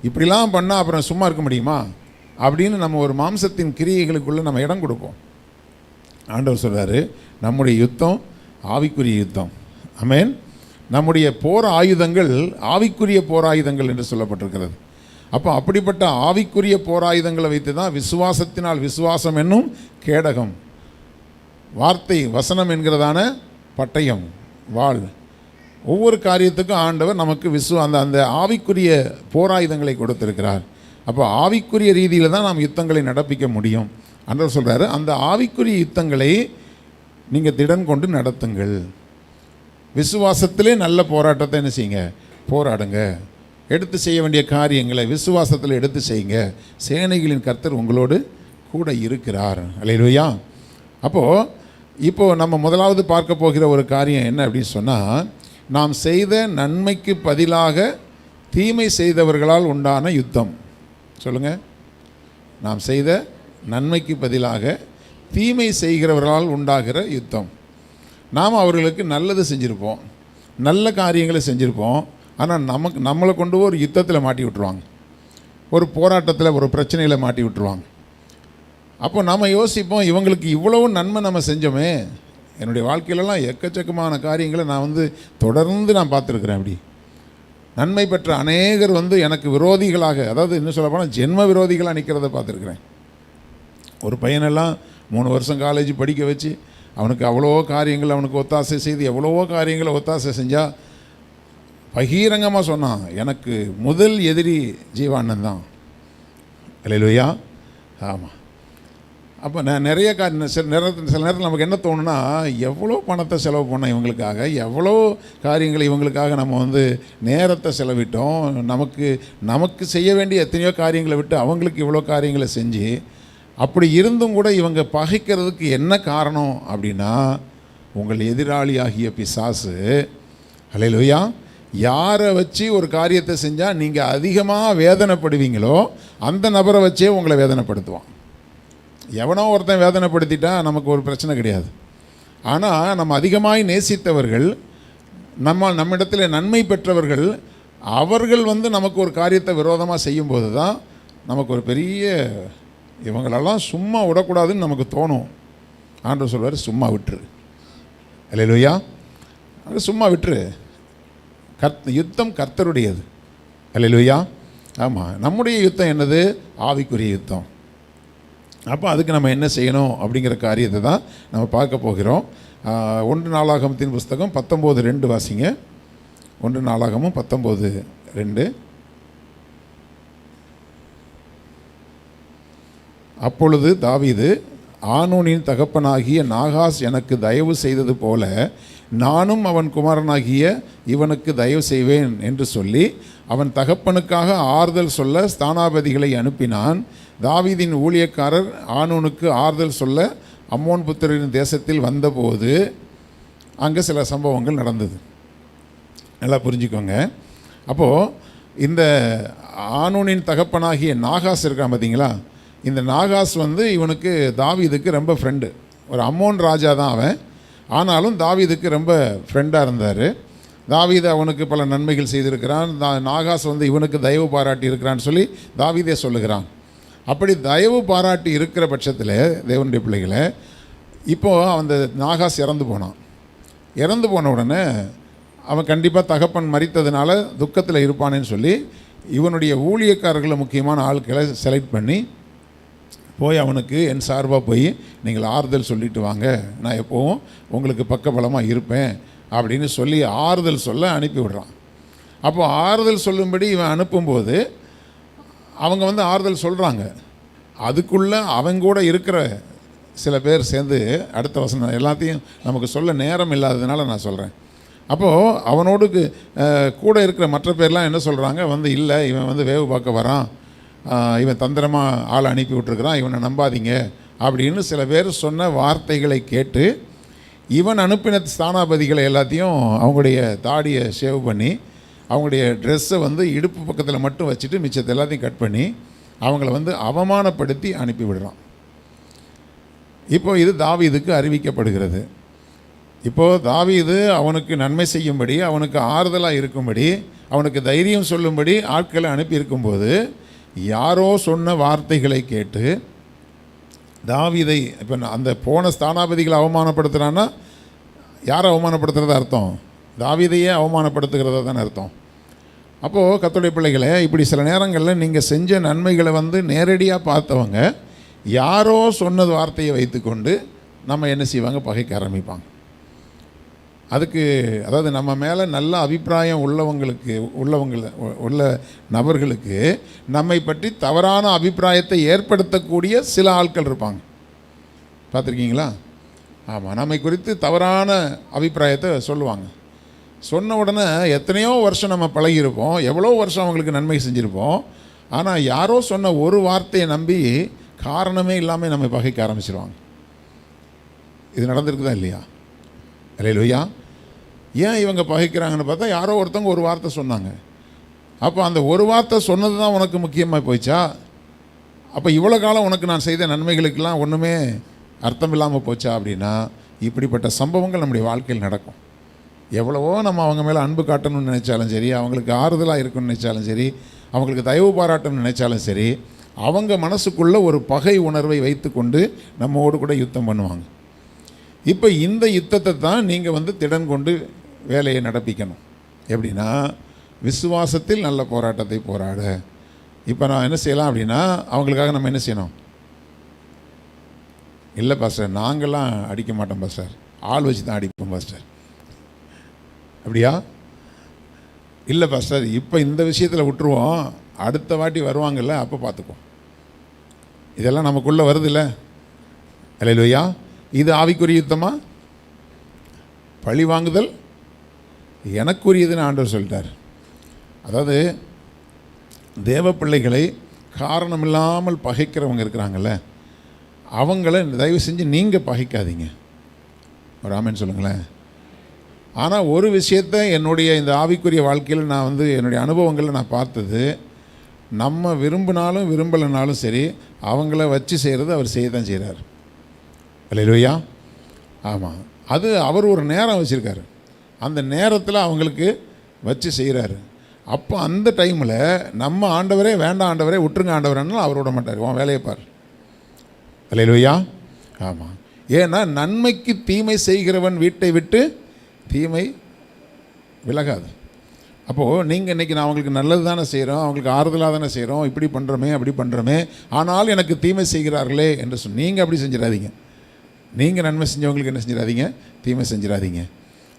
இப்படிலாம் பண்ணால் அப்புறம் சும்மா இருக்க முடியுமா அப்படின்னு நம்ம ஒரு மாம்சத்தின் கிரியைகளுக்குள்ளே நம்ம இடம் கொடுப்போம். ஆண்டவர் சொல்கிறாரு, நம்முடைய யுத்தம் ஆவிக்குரிய யுத்தம். ஆமென். நம்முடைய போர் ஆயுதங்கள் ஆவிக்குரிய போர் ஆயுதங்கள் என்று சொல்லப்பட்டிருக்கிறது. அப்போ அப்படிப்பட்ட ஆவிக்குரிய போர் ஆயுதங்களை வைத்து தான் விசுவாசத்தினால் விசுவாசம் என்னும் கேடகம், வார்த்தை வசனம் என்கிறதான பட்டயம், வாள், ஒவ்வொரு காரியத்துக்கும் ஆண்டவர் நமக்கு அந்த ஆவிக்குரிய போராயுதங்களை கொடுத்திருக்கிறார். அப்போ ஆவிக்குரிய ரீதியில் தான் நாம் யுத்தங்களை நடப்பிக்க முடியும். ஆண்டவர் சொல்கிறாரு, அந்த ஆவிக்குரிய யுத்தங்களை நீங்கள் திடன் கொண்டு நடத்துங்கள். விசுவாசத்திலே நல்ல போராட்டத்தை என்ன செய்யுங்க? போராடுங்க. எடுத்து செய்ய வேண்டிய காரியங்களை விசுவாசத்தில் எடுத்து செய்யுங்க. சேனைகளின் கர்த்தர் உங்களோடு கூட இருக்கிறார். அல்லேலூயா. இப்போது நம்ம முதலாவது பார்க்க போகிற ஒரு காரியம் என்ன அப்படின்னு சொன்னால், நாம் செய்த நன்மைக்கு பதிலாக தீமை செய்தவர்களால் உண்டான யுத்தம். சொல்லுங்கள். நாம் செய்த நன்மைக்கு பதிலாக தீமை செய்கிறவர்களால் உண்டாகிற யுத்தம். நாம் அவர்களுக்கு நல்லது செஞ்சுருப்போம், நல்ல காரியங்களை செஞ்சுருப்போம். ஆனால் நம்மளை கொண்டு ஒரு யுத்தத்தில் மாட்டி விட்டுருவாங்க, ஒரு போராட்டத்தில், ஒரு பிரச்சனையில் மாட்டி விட்டுருவாங்க. அப்போ நம்ம யோசிப்போம், இவங்களுக்கு இவ்வளவு நன்மை நம்ம செஞ்சோமே. என்னுடைய வாழ்க்கையிலலாம் எக்கச்சக்கமான காரியங்களை நான் தொடர்ந்து நான் பார்த்துருக்குறேன். அப்படி நன்மை பெற்ற அநேகர் எனக்கு விரோதிகளாக, அதாவது இன்னும் சொல்ல போனால் ஜென்ம விரோதிகளாக நிற்கிறத பார்த்துருக்குறேன். ஒரு பையனெல்லாம் 3 வருஷம் காலேஜ் படிக்க வச்சு அவனுக்கு அவ்வளவோ காரியங்கள் அவனுக்கு ஒத்தாசை செய்து எவ்வளவோ காரியங்களை ஒத்தாசை செஞ்சால் பகிரங்கமாக சொன்னான், எனக்கு முதல் எதிரி ஜீவானந்த் தான். அல்லேலூயா. ஆமாம். அப்போ நான் நிறைய சில நேரத்தில் நமக்கு என்ன தோணுன்னா, எவ்வளோ பணத்தை செலவு பண்ணோம் இவங்களுக்காக, எவ்வளோ காரியங்களை இவங்களுக்காக நம்ம நேரத்தை செலவிட்டோம். நமக்கு செய்ய வேண்டிய எத்தனையோ காரியங்களை விட்டு அவங்களுக்கு இவ்வளோ காரியங்களை செஞ்சு, அப்படி இருந்தும் கூட இவங்க பகைக்கிறதுக்கு என்ன காரணம் அப்படின்னா, உங்கள் எதிராளியாகிய பிசாசு. அல்லேலூயா. யாரை வச்சு ஒரு காரியத்தை செஞ்சால் நீங்கள் அதிகமாக வேதனைப்படுவீங்களோ அந்த நபரை வச்சே உங்களை வேதனைப்படுத்துவான். எவனோ ஒருத்தன் வேதனைப்படுத்திட்டா நமக்கு ஒரு பிரச்சனை கிடையாது. ஆனால் நம்ம அதிகமாய் நேசித்தவர்கள், நம்மிடத்தில் நன்மை பெற்றவர்கள், அவர்கள் நமக்கு ஒரு காரியத்தை விரோதமாக செய்யும்போது தான் நமக்கு ஒரு பெரிய, இவங்களெல்லாம் சும்மா விடக்கூடாதுன்னு நமக்கு தோணும். ஆண்டவர் சொல்வார், சும்மா விட்டுரு. அல்லேலூயா. சும்மா விட்டுரு. யுத்தம் கர்த்தருடையது. அல்லேலூயா. ஆமாம். நம்முடைய யுத்தம் என்னது? ஆவிக்குரிய யுத்தம். அப்போ அதுக்கு நம்ம என்ன செய்யணும் அப்படிங்கிற காரியத்தை தான் நம்ம பார்க்க போகிறோம். 1 நாளாகமத்தின் புஸ்தகம் 19:2 வாசிங்க. 1 நாளாகமும் 19:2. அப்பொழுது தாவீது, ஆனூனின் தகப்பனாகிய நாகாஸ் எனக்கு தயவு செய்தது போல நானும் அவன் குமாரனாகிய இவனுக்கு தயவு செய்வேன் என்று சொல்லி அவன் தகப்பனுக்காக ஆறுதல் சொல்ல ஸ்தானாபதிகளை அனுப்பினான். தாவீதின் ஊழியக்காரர் ஆனூனுக்கு ஆறுதல் சொல்ல அம்மோன் புத்திரரின் தேசத்தில் வந்தபோது அங்கே சில சம்பவங்கள் நடந்தது. நல்லா புரிஞ்சுக்கோங்க. அப்போது இந்த ஆனூனின் தகப்பனாகிய நாகாஸ் இருக்கான் பார்த்தீங்களா, இந்த நாகாஸ் இவனுக்கு தாவீதுக்கு ரொம்ப ஃப்ரெண்டு. ஒரு அம்மோன் ராஜா தான் அவன். ஆனாலும் தாவீதுக்கு ரொம்ப ஃப்ரெண்டாக இருந்தார். தாவீது அவனுக்கு பல நன்மைகள் செய்திருக்கிறான். நாகாஸ் இவனுக்கு தயவு பாராட்டி இருக்கிறான்னு சொல்லி தாவீதே சொல்லுகிறான். அப்படி தயவு பாராட்டி இருக்கிற பட்சத்தில் தேவனுடைய பிள்ளைகளை, இப்போது அந்த நாகாஸ் இறந்து போனான். இறந்து போன உடனே அவன் கண்டிப்பாக தகப்பன் மரித்ததுனால துக்கத்தில் இருப்பானேன்னு சொல்லி இவனுடைய ஊழியக்காரர்களை முக்கியமான ஆட்களை செலக்ட் பண்ணி போய் அவனுக்கு என் சார்பாக போய் நீங்கள் ஆறுதல் சொல்லிட்டு வாங்க, நான் எப்போவும் உங்களுக்கு பக்கபலமாக இருப்பேன் அப்படின்னு சொல்லி ஆறுதல் சொல்ல அனுப்பி விடுறான். அப்போது ஆறுதல் சொல்லும்படி இவன் அனுப்பும்போது அவங்க ஆறுதல் சொல்கிறாங்க. அதுக்குள்ளே அவங்க கூட இருக்கிற சில பேர் சேர்ந்து, அடுத்த வசனம் எல்லாத்தையும் நமக்கு சொல்ல நேரம் இல்லாததுனால நான் சொல்கிறேன். அப்போது அவனோடு கூட இருக்கிற மற்ற பேர்லாம் என்ன சொல்கிறாங்க, இல்லை இவன் வேவு பார்க்க வரான், இவன் தந்திரமாக ஆள் அனுப்பி விட்டுருக்குறான், இவனை நம்பாதீங்க அப்படின்னு சில பேர் சொன்ன வார்த்தைகளை கேட்டு இவன் அனுப்பின ஸ்தானாபதிகளை எல்லாத்தையும் அவங்களுடைய தாடியை ஷேவ் பண்ணி அவங்களுடைய ட்ரெஸ்ஸை இடுப்பு பக்கத்தில் மட்டும் வச்சுட்டு மிச்சத்தை எல்லாத்தையும் கட் பண்ணி அவங்கள அவமானப்படுத்தி அனுப்பி விடுறான். இப்போது இது தாவீதுக்கு அறிவிக்கப்படுகிறது. இப்போது தாவீது அவனுக்கு நன்மை செய்யும்படி, அவனுக்கு ஆறுதலாக இருக்கும்படி, அவனுக்கு தைரியம் சொல்லும்படி ஆட்களை அனுப்பியிருக்கும்போது யாரோ சொன்ன வார்த்தைகளை கேட்டு தாவீதை, இப்போ அந்த போன ஸ்தானாபதிகளை அவமானப்படுத்துகிறான்னா யாரை அவமானப்படுத்துகிறதா அர்த்தம்? தாவீதையே அவமானப்படுத்துகிறதா தானே அர்த்தம். அப்போது கர்த்தருடைய பிள்ளைகளே, இப்படி சில நேரங்களில் நீங்கள் செஞ்ச நன்மைகளை நேரடியாக பார்த்தவங்க யாரோ சொன்னது வார்த்தையை வைத்துக்கொண்டு நம்ம என்ன செய்வாங்க, பகைக்க ஆரம்பிப்பாங்க. அதுக்கு அதாவது நம்ம மேலே நல்ல அபிப்பிராயம் உள்ள நபர்களுக்கு நம்மை பற்றி தவறான அபிப்பிராயத்தை ஏற்படுத்தக்கூடிய சில ஆட்கள் இருப்பாங்க. பார்த்துருக்கீங்களா? ஆமாம். நம்மை குறித்து தவறான அபிப்பிராயத்தை சொல்லுவாங்க. சொன்ன உடனே எத்தனையோ வருஷம் நம்ம பழகியிருப்போம், எவ்வளோ வருஷம் அவங்களுக்கு நன்மை செஞ்சுருப்போம். ஆனால் யாரோ சொன்ன ஒரு வார்த்தையை நம்பி காரணமே இல்லாமல் நம்ம பகைக்க ஆரம்பிச்சிருவாங்க. இது நடந்திருக்குதா இல்லையா? அல்லேலூயா. ஏன் இவங்க பகைக்கிறாங்கன்னு பார்த்தா யாரோ ஒருத்தவங்க ஒரு வார்த்தை சொன்னாங்க. அப்போ அந்த ஒரு வார்த்தை சொன்னது தான் உனக்கு முக்கியமாக போயிச்சா? அப்போ இவ்வளோ காலம் உனக்கு நான் செய்த நன்மைகளுக்கெல்லாம் ஒன்றுமே அர்த்தம் இல்லாமல் போச்சா? அப்படின்னா இப்படிப்பட்ட சம்பவங்கள் நம்முடைய வாழ்க்கையில் நடக்கும். எவ்வளவோ நம்ம அவங்க மேலே அன்பு காட்டணும்னு நினச்சாலும் சரி, அவங்களுக்கு ஆறுதலாக இருக்கணும்னு நினச்சாலும் சரி, அவங்களுக்கு தயவு பாராட்டணும்னு நினச்சாலும் சரி, அவங்க மனசுக்குள்ளே ஒரு பகை உணர்வை வைத்து கொண்டு நம்மோடு கூட யுத்தம் பண்ணுவாங்க. இப்போ இந்த யுத்தத்தை தான் நீங்கள் திடன் கொண்டு வேலையை நடப்பிக்கணும். எப்படின்னா, விசுவாசத்தில் நல்ல போராட்டத்தை போராட. இப்போ நான் என்ன செய்யலாம் அப்படின்னா, அவங்களுக்காக நம்ம என்ன செய்யணும்? இல்லை பாஸ்டர், நாங்கள்லாம் அடிக்க மாட்டோம் பாஸ்டர், ஆள் வச்சு தான் அடிப்போம் பாஸ்டர். அப்படியா? இல்லை பாஸ்டர், இப்போ இந்த விஷயத்தில் விட்டுருவோம், அடுத்த வாட்டி வருவாங்கல்ல அப்போ பார்த்துக்குவோம். இதெல்லாம் நமக்குள்ளே வருதில்ல? அல்லேலூயா. இது ஆவிக்குரிய யுத்தமா? பழி வாங்குதல் எனக்குரியதுன்னு ஆண்டவர் சொல்லிட்டார். அதாவது தேவ பிள்ளைகளை காரணமில்லாமல் பகைக்கிறவங்க இருக்கிறாங்கல்ல, அவங்கள தயவு செஞ்சு நீங்கள் பகைக்காதீங்க. ஒரு ஆமென் சொல்லுங்களேன். ஆனால் ஒரு விஷயத்தை என்னுடைய இந்த ஆவிக்குரிய வாழ்க்கையில் நான் என்னுடைய அனுபவங்களில் நான் பார்த்தது, நம்ம விரும்பினாலும் விரும்பலைனாலும் சரி, அவங்கள வச்சு செய்கிறது அவர் செய்ய தான் செய்கிறார். அல்லேலூயா. ஆமாம், அது அவர் ஒரு நேரம் வச்சுருக்காரு, அந்த நேரத்தில் அவங்களுக்கு வச்சு செய்கிறாரு. அப்போ அந்த டைமில் நம்ம ஆண்டவரே வேண்டாம் ஆண்டவரே விட்டுருங்க ஆண்டவரேன்னு அவர் விட மாட்டார், உன் வேலையை பார். அல்லேலூயா. ஆமாம், ஏன்னா நன்மைக்கு தீமை செய்கிறவன் வீட்டை விட்டு தீமை விலகாது. அப்போது நீங்கள் இன்றைக்கி நான் அவங்களுக்கு நல்லது தானே செய்கிறோம், அவங்களுக்கு ஆறுதலாக தானே செய்கிறோம், இப்படி பண்ணுறோமே அப்படி பண்ணுறோமே, ஆனால் எனக்கு தீமை செய்கிறார்களே என்று நீங்கள் அப்படி செஞ்சிடாதீங்க. நீங்கள் நன்மை செஞ்சவங்களுக்கு என்ன செஞ்சிடாதீங்க? தீமை செஞ்சிடாதீங்க.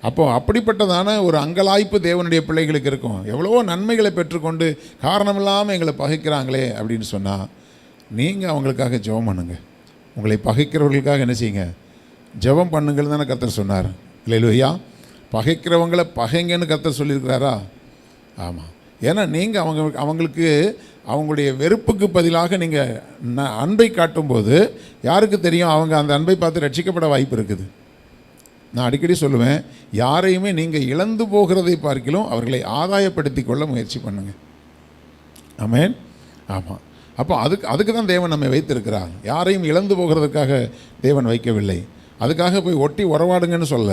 அப்போது அப்படிப்பட்டதான ஒரு அங்கலாய்ப்பு தேவனுடைய பிள்ளைகளுக்கு இருக்கும். எவ்வளவோ நன்மைகளை பெற்றுக்கொண்டு காரணமில்லாமல் எங்களை பகைக்கிறாங்களே அப்படின்னு சொன்னால், நீங்கள் அவங்களுக்காக ஜெபம் பண்ணுங்க. உங்களை பகைக்கிறவர்களுக்காக என்ன செய்யுங்க? ஜெபம் பண்ணுங்கள் தானே கர்த்தர் சொன்னார். இல்லையா? பகைக்கிறவங்களை பகைங்கன்னு கர்த்தர் சொல்லியிருக்கிறாரா? ஆமாம். ஏன்னா நீங்கள் அவங்களுக்கு அவங்களுடைய வெறுப்புக்கு பதிலாக நீங்கள் அன்பை காட்டும்போது யாருக்கு தெரியும், அவங்க அந்த அன்பை பார்த்து ரட்சிக்கப்பட வாய்ப்பு இருக்குது. நான் அடிக்கடி சொல்லுவேன், யாரையுமே நீங்கள் இழந்து போகிறதை பார்க்கிலும் அவர்களை ஆதாயப்படுத்தி கொள்ள முயற்சி பண்ணுங்கள். ஆமென். ஆமாம். அப்போ அதுக்கு தான் தேவன் நம்மை வைத்திருக்கிறார். யாரையும் இழந்து போகிறதுக்காக தேவன் வைக்கவில்லை. அதுக்காக போய் ஒட்டி உறவாடுங்கன்னு சொல்ல.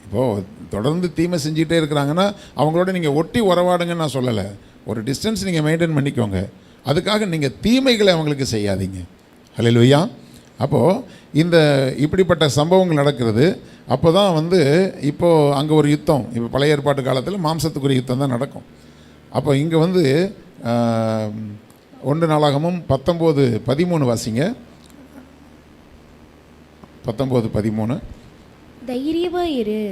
இப்போது தொடர்ந்து தீமை செஞ்சுக்கிட்டே இருக்கிறாங்கன்னா அவங்களோட நீங்கள் ஒட்டி உறவாடுங்கன்னு நான் சொல்லலை. ஒரு டிஸ்டன்ஸ் நீங்கள் மெயின்டைன் பண்ணிக்கோங்க. அதுக்காக நீங்கள் தீமைகளை அவங்களுக்கு செய்யாதீங்க. அல்லேலூயா. அப்போது இந்த இப்படிப்பட்ட சம்பவங்கள் நடக்கிறது. அப்போ தான் இப்போது அங்கே ஒரு யுத்தம், இப்போ பழைய ஏற்பாட்டு காலத்தில் மாம்சத்துக்குரிய யுத்தம் தான் நடக்கும். அப்போ இங்கே 1 நாளாகமும் 19:13 வாசிங்க. 19:13. தைரியமாயிரு,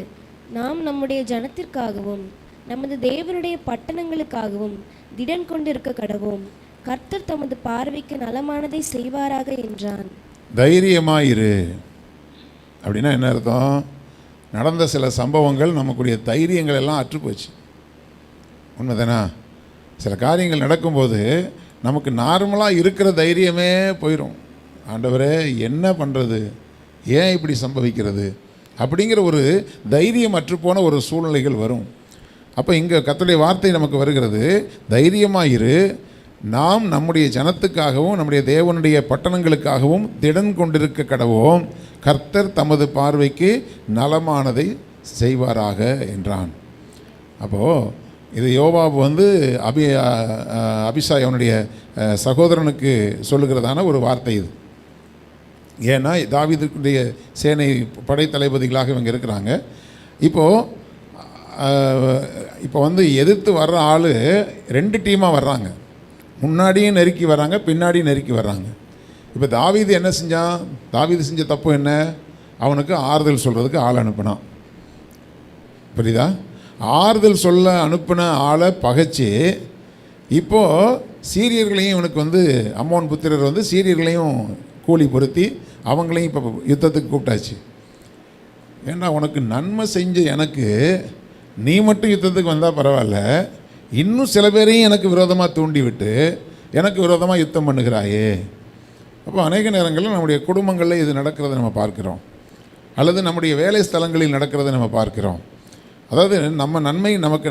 நாம் நம்முடைய ஜனத்திற்காகவும் நமது தேவனுடைய பட்டணங்களுக்காகவும் திடன் கொண்டிருக்க கடவோம். கர்த்தர் தமது பார்வைக்கு நலமானதை செய்வாராக என்றான். தைரியமாயிரு அப்படின்னா என்ன அர்த்தம்? நடந்த சில சம்பவங்கள் நமக்குடைய தைரியங்கள் எல்லாம் அற்றுப்போச்சு. உண்மைதானா? சில காரியங்கள் நடக்கும்போது நமக்கு நார்மலாக இருக்கிற தைரியமே போயிடும். ஆண்டவரே என்ன பண்ணுறது, ஏன் இப்படி சம்பவிக்கிறது அப்படிங்கிற ஒரு தைரியம் அற்றுப்போன ஒரு சூழ்நிலைகள் வரும். அப்போ இங்கே கர்த்தருடைய வார்த்தை நமக்கு வருகிறது, தைரியமாயிரு, நாம் நம்முடைய ஜனத்துக்காகவும் நம்முடைய தேவனுடைய பட்டணங்களுக்காகவும் திடன் கொண்டிருக்க கடவோம். கர்த்தர் தமது பார்வைக்கு நலமானதை செய்வாராக என்றான். அப்போது இது யோவாபு அபிசாய் அவனுடைய சகோதரனுக்கு சொல்லுகிறதான ஒரு வார்த்தை இது. ஏன்னா தாவீதுடைய சேனை படைத்தளபதிகளாக இவங்க இருக்கிறாங்க. இப்போ எதிர்த்து வர்ற ஆள் 2 டீமாக வர்றாங்க. முன்னாடியும் நெருக்கி வர்றாங்க, பின்னாடியும் நெருக்கி வர்றாங்க. இப்போ தாவீது என்ன செஞ்சான்? தாவீது செஞ்ச தப்பு என்ன? அவனுக்கு ஆறுதல் சொல்கிறதுக்கு ஆள் அனுப்பினான். புரியுதா? ஆறுதல் சொல்ல அனுப்பின ஆளை பகைச்சு இப்போது சீரியர்களையும் இவனுக்கு அம்மோன் புத்திரர் சீரியர்களையும் கூலி பொருத்தி அவங்களையும் இப்போ யுத்தத்துக்கு கூப்பிட்டாச்சு. ஏன்னா உனக்கு நன்மை செஞ்ச எனக்கு நீ மட்டும் யுத்தத்துக்கு வந்தால் பரவாயில்ல, இன்னும் சில பேரையும் எனக்கு விரோதமாக தூண்டி விட்டு எனக்கு விரோதமாக யுத்தம் பண்ணுகிறாயே. அப்போ அநேக நேரங்களில் நம்முடைய குடும்பங்களில் இது நடக்கிறத நம்ம பார்க்குறோம், அல்லது நம்முடைய வேலை ஸ்தலங்களில் நடக்கிறத நம்ம பார்க்குறோம். அதாவது நமக்கு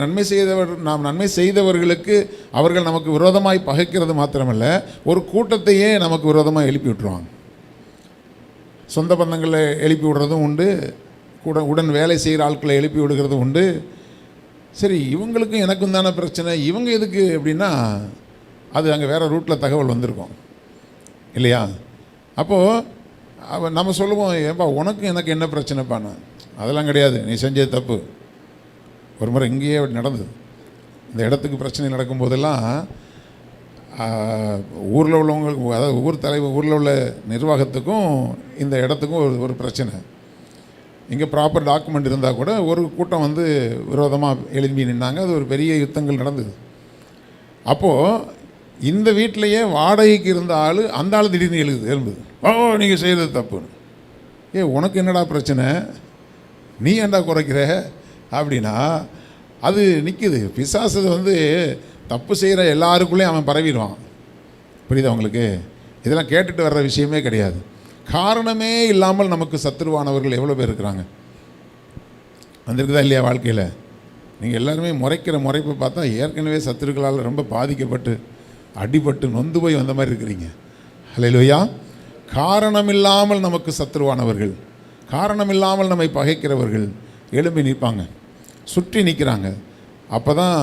நாம் நன்மை செய்தவர்களுக்கு அவர்கள் நமக்கு விரோதமாய் பகைக்கிறது மாத்திரமல்ல, ஒரு கூட்டத்தையே நமக்கு விரோதமாக எழுப்பி விட்டுருவாங்க. சொந்த பந்தங்களை எழுப்பி விடுறதும் உண்டு, உடன் வேலை செய்கிற ஆட்களை எழுப்பி விடுகிறது உண்டு. சரி, இவங்களுக்கும் எனக்கும் தானே பிரச்சனை, இவங்க எதுக்கு அப்படின்னா அது அங்கே வேறு ரூட்டில் தகவல் வந்திருக்கும் இல்லையா? அப்போது நம்ம சொல்லுவோம், ஏன்பா உனக்கும் எனக்கு என்ன பிரச்சனைப்பாண்ணா? அதெல்லாம் கிடையாது, நீ செஞ்சது தப்பு. ஒரு முறை இங்கேயே நடந்தது. இந்த இடத்துக்கு பிரச்சனை நடக்கும்போதெல்லாம் ஊரில் உள்ளவங்களுக்கு, அதாவது ஊரில் உள்ள நிர்வாகத்துக்கும் இந்த இடத்துக்கும் ஒரு பிரச்சனை. இங்கே ப்ராப்பர் டாக்குமெண்ட் இருந்தால் கூட ஒரு கூட்டம் வந்து விரோதமாக எழும்பி நின்னாங்க. அது ஒரு பெரிய யுத்தங்கள் நடந்தது. அப்போது இந்த வீட்டிலையே வாடகைக்கு இருந்த ஆள் அந்த ஆள் திடீர்னு எழும்புது, நீங்கள் செய்கிறது தப்புன்னு. உனக்கு என்னடா பிரச்சனை, நீ ஏன்டா குறைக்கிற அப்படின்னா அது நிற்குது. பிசாசு வந்து தப்பு செய்கிற எல்லாருக்குள்ளேயும் அவன் பரவிடுவான். புரியுதா உங்களுக்கு? இதெல்லாம் கேட்டுட்டு வர்ற விஷயமே கிடையாது. காரணமே இல்லாமல் நமக்கு சத்துருவானவர்கள் எவ்வளோ பேர் இருக்கிறாங்க, வந்திருக்குதா இல்லையா வாழ்க்கையில்? நீங்கள் எல்லாருமே முறைக்கிற முறைப்பை பார்த்தா ஏற்கனவே சத்துருக்களால் ரொம்ப பாதிக்கப்பட்டு அடிபட்டு நொந்து போய் வந்த மாதிரி இருக்கிறீங்க. ஹல்லேலூயா. காரணமில்லாமல் நமக்கு சத்துருவானவர்கள், காரணமில்லாமல் நம்மை பகைக்கிறவர்கள் எழும்பி நிற்பாங்க, சுற்றி நிற்கிறாங்க. அப்போ தான்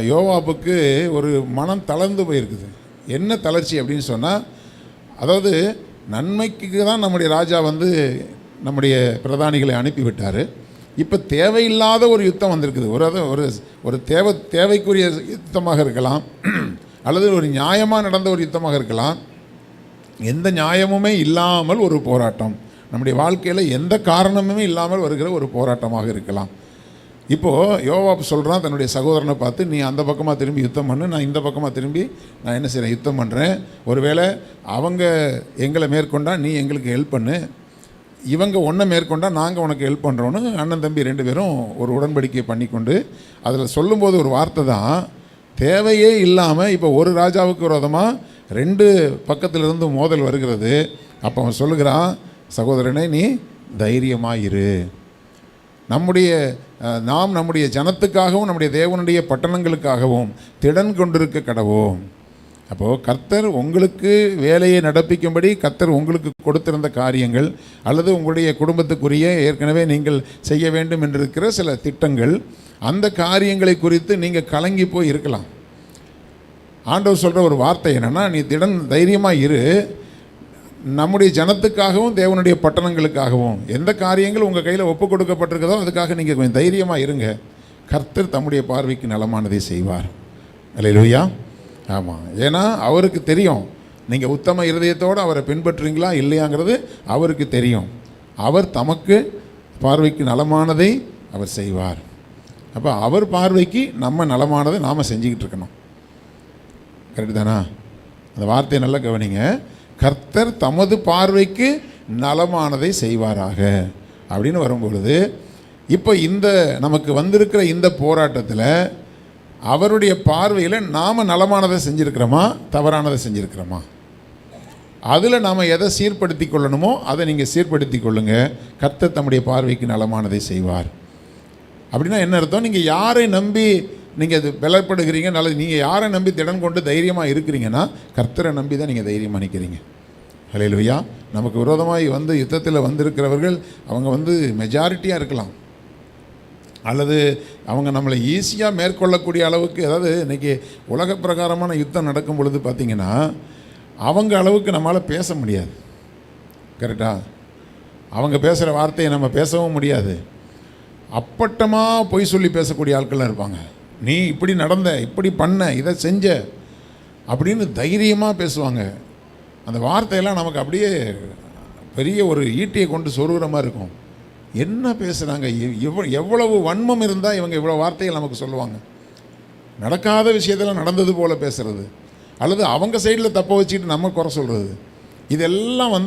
யோவாபுக்கு ஒரு மனம் தளர்ந்து போயிருக்குது. என்ன தளர்ச்சி அப்படின்னு சொன்னால், அதாவது நன்மைக்கு தான் நம்முடைய ராஜா வந்து நம்முடைய பிரதானிகளை அனுப்பிவிட்டார். இப்போ தேவையில்லாத ஒரு யுத்தம் வந்திருக்குது. ஒரு தேவைக்குரிய யுத்தமாக இருக்கலாம், அல்லது ஒரு நியாயமாக நடந்த ஒரு யுத்தமாக இருக்கலாம். எந்த நியாயமுமே இல்லாமல் ஒரு போராட்டம், நம்முடைய வாழ்க்கையில் எந்த காரணமுமே இல்லாமல் வருகிற ஒரு போராட்டமாக இருக்கலாம். இப்போது யோவாப் சொல்கிறான் தன்னுடைய சகோதரனை பார்த்து, நீ அந்த பக்கமாக திரும்பி யுத்தம் பண்ணு, நான் இந்த பக்கமாக திரும்பி நான் என்ன செய்கிறேன், யுத்தம் பண்ணுறேன். ஒருவேளை அவங்க எங்களை மேற்கொண்டா நீ எங்களுக்கு ஹெல்ப் பண்ணு, இவங்க ஒன்றை மேற்கொண்டா நாங்கள் உனக்கு ஹெல்ப் பண்ணுறோன்னு அண்ணன் தம்பி 2 பேரும் ஒரு உடன்படிக்கை பண்ணிக்கொண்டு, அதில் சொல்லும்போது ஒரு வார்த்தை தான், தேவையே இல்லாமல் இப்போ ஒரு ராஜாவுக்கு விரோதமாக 2 பக்கத்திலிருந்து மோதல் வருகிறது. அப்போ அவன் சொல்லுகிறான், சகோதரனே நீ தைரியமாயிரு, நாம் நம்முடைய ஜனத்துக்காகவும் நம்முடைய தேவனுடைய பட்டணங்களுக்காகவும் திடன் கொண்டிருக்க கடவோம். அப்போது கர்த்தர் உங்களுக்கு வேலையை நடப்பிக்கும்படி கர்த்தர் உங்களுக்கு கொடுத்திருந்த காரியங்கள், அல்லது உங்களுடைய குடும்பத்துக்குரிய ஏற்கனவே நீங்கள் செய்ய வேண்டும் என்றிருக்கிற சில திட்டங்கள், அந்த காரியங்களை குறித்து நீங்கள் கலங்கி போய் இருக்கலாம். ஆண்டவர் சொல்கிற ஒரு வார்த்தை என்னென்னா, நீ தைரியமாக இரு, நம்முடைய ஜனத்துக்காகவும் தேவனுடைய பட்டணங்களுக்காகவும் எந்த காரியங்கள் உங்கள் கையில் ஒப்பு கொடுக்கப்பட்டிருக்கிறதோ அதுக்காக நீங்கள் கொஞ்சம் தைரியமாக இருங்க, கர்த்தர் தம்முடைய பார்வைக்கு நலமானதை செய்வார். அல்லேலூயா. ஆமாம், ஏன்னா அவருக்கு தெரியும் நீங்கள் உத்தம இருதயத்தோடு அவரை பின்பற்றுறீங்களா இல்லையாங்கிறது அவருக்கு தெரியும். அவர் தமக்கு பார்வைக்கு நலமானதை அவர் செய்வார். அப்போ அவர் பார்வைக்கு நம்ம நலமானதை நாம் செஞ்சுக்கிட்டு இருக்கணும். கரெக்டு தானா? அந்த வார்த்தையை நல்லா கவனிங்க. கர்த்தர் தமது பார்வைக்கு நலமானதை செய்வாராக அப்படின்னு வரும்பொழுது, இப்போ இந்த நமக்கு வந்திருக்கிற இந்த போராட்டத்தில் அவருடைய பார்வையில் நாம் நலமானதை செஞ்சுருக்கிறோமா தவறானதை செஞ்சுருக்கிறோமா, அதில் நாம் எதை சீர்படுத்தி கொள்ளணுமோ அதை நீங்கள் சீர்படுத்தி கொள்ளுங்க. கர்த்தர் தம்முடைய பார்வைக்கு நலமானதை செய்வார். அப்படின்னா என்ன அர்த்தம்? நீங்கள் யாரை நம்பி நீங்கள் அது பலப்படுகிறீங்க, நல்லது, நீங்கள் யாரை நம்பி திடன் கொண்டு தைரியமாக இருக்கிறீங்கன்னா கர்த்தரை நம்பி தான் நீங்கள் தைரியமாக நிற்கிறீங்க. ஹல்லேலூயா. நமக்கு விரோதமாக யுத்தத்தில் வந்திருக்கிறவர்கள் அவங்க மெஜாரிட்டியாக இருக்கலாம், அல்லது அவங்க நம்மளை ஈஸியாக மேற்கொள்ளக்கூடிய அளவுக்கு, அதாவது இன்றைக்கி உலக பிரகாரமான யுத்தம் நடக்கும் பொழுது பார்த்திங்கன்னா அவங்க அளவுக்கு நம்மளால் பேச முடியாது. கரெக்டாக? அவங்க பேசுகிற வார்த்தையை நம்ம பேசவும் முடியாது. அப்பட்டமாக பொய் சொல்லி பேசக்கூடிய ஆட்கள்லாம் இருப்பாங்க. நீ இப்படி நடந்த, இப்படி பண்ண, இதை செஞ்ச அப்படின்னு தைரியமாக பேசுவாங்க. அந்த வார்த்தையெல்லாம் நமக்கு அப்படியே பெரிய ஒரு ஈட்டியை கொண்டு சொருகிற மாதிரி இருக்கும். என்ன பேசுகிறாங்க, எவ்வளவு வன்மம் இருந்தால் இவங்க இவ்வளோ வார்த்தைகள் நமக்கு சொல்லுவாங்க. நடக்காத விஷயத்தில் நடந்தது போல் பேசுகிறது, அல்லது அவங்க சைடில் தப்ப வச்சுக்கிட்டு நம்ம குறை சொல்கிறது, இதெல்லாம்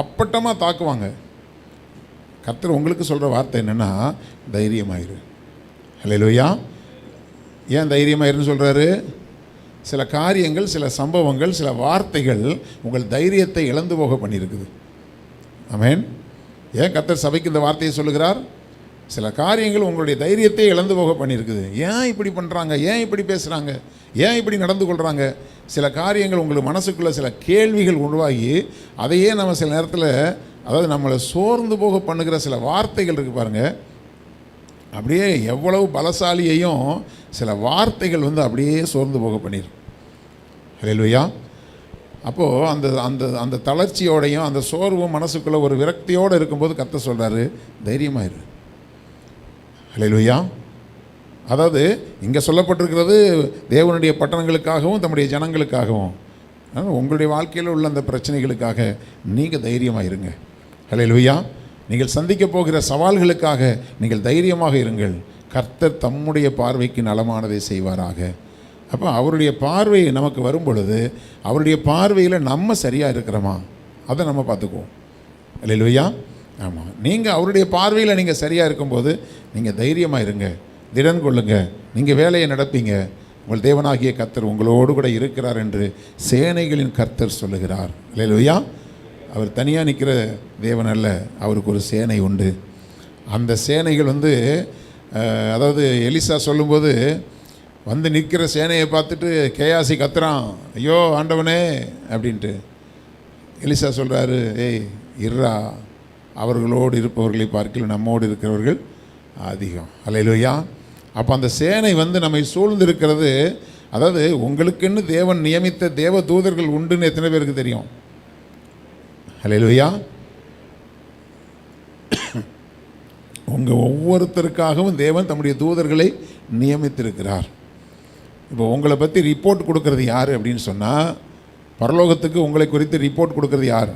அப்பட்டமாக தாக்குவாங்க. கர்த்தர் உங்களுக்கு சொல்கிற வார்த்தை என்னென்னா, தைரியமாயிரு. ஹல்லேலூயா. ஏன் தைரியமாயிருன்னு சொல்கிறாரு? சில காரியங்கள், சில சம்பவங்கள், சில வார்த்தைகள் உங்கள் தைரியத்தை இழந்து போக பண்ணியிருக்குது. ஆமென். ஏன் கர்த்தர் சபைக்கு இந்த வார்த்தையை சொல்லுகிறார்? சில காரியங்கள் உங்களுடைய தைரியத்தை இழந்து போக பண்ணியிருக்குது. ஏன் இப்படி பண்ணுறாங்க, ஏன் இப்படி பேசுகிறாங்க, ஏன் இப்படி நடந்து கொள்கிறாங்க? சில காரியங்கள் உங்களுக்கு மனசுக்குள்ளே சில கேள்விகள் உருவாகி அதையே நம்ம சில நேரத்தில் அதாவது நம்மளை சோர்ந்து போக பண்ணுகிற சில வார்த்தைகள் இருக்குது பாருங்கள், அப்படியே எவ்வளவு பலசாலியையும் சில வார்த்தைகள் வந்து அப்படியே சோர்ந்து போக பண்ணிடும். ஹல்லேலூயா. அப்போது அந்த அந்த அந்த தளர்ச்சியோடையும் அந்த சோர்வும் மனசுக்குள்ளே ஒரு விரக்தியோடு இருக்கும்போது கர்த்தர் சொல்கிறாரு, தைரியமாயிரு. ஹல்லேலூயா. அதாவது இங்கே சொல்லப்பட்டிருக்கிறது தேவனுடைய பட்டணங்களுக்காகவும் தம்முடைய ஜனங்களுக்காகவும், உங்களுடைய வாழ்க்கையில் உள்ள அந்த பிரச்சனைகளுக்காக நீங்கள் தைரியமாக இருங்க. ஹல்லேலூயா. நீங்கள் சந்திக்க போகிற சவால்களுக்காக நீங்கள் தைரியமாக இருங்கள். கர்த்தர் தம்முடைய பார்வைக்கு நலமானதை செய்வாராக. அப்போ அவருடைய பார்வை நமக்கு வரும் பொழுது அவருடைய பார்வையில் நம்ம சரியாக இருக்கிறோமா அதை நம்ம பார்த்துக்குவோம். ஹல்லேலூயா. ஆமாம், நீங்கள் அவருடைய பார்வையில் நீங்கள் சரியாக இருக்கும்போது நீங்கள் தைரியமாக இருங்க, திடன் கொள்ளுங்க, நீங்கள் வேலையை நடப்பீங்க. உங்கள் தேவனாகிய கர்த்தர் உங்களோடு கூட இருக்கிறார் என்று சேனைகளின் கர்த்தர் சொல்லுகிறார். ஹல்லேலூயா. அவர் தனியாக நிற்கிற தேவன் அல்ல, அவருக்கு ஒரு சேனை உண்டு. அந்த சேனைகள் வந்து அதாவது எலிசா சொல்லும்போது வந்து நிற்கிற சேனையை பார்த்துட்டு கேயாசி கத்துறான், ஐயோ ஆண்டவனே அப்படின்ட்டு. எலிசா சொல்கிறாரு, ஏய் இர்ரா, அவர்களோடு இருப்பவர்களை பார்க்கல நம்மோடு இருக்கிறவர்கள் அதிகம். ஹல்லேலூயா. அப்போ அந்த சேனை வந்து நம்மை சூழ்ந்து இருக்கிறது, அதாவது உங்களுக்குன்னு தேவன் நியமித்த தேவ தூதர்கள் உண்டுன்னு எத்தனை பேருக்கு தெரியும்? ஹல்லேலூயா. உங்கள் ஒவ்வொருத்தருக்காகவும் தேவன் தம்முடைய தூதர்களை நியமித்திருக்கிறார். இப்போ உங்களை பற்றி ரிப்போர்ட் கொடுக்கறது யார் அப்படின்னு சொன்னால், பரலோகத்துக்கு உங்களை குறித்து ரிப்போர்ட் கொடுக்கறது யார்?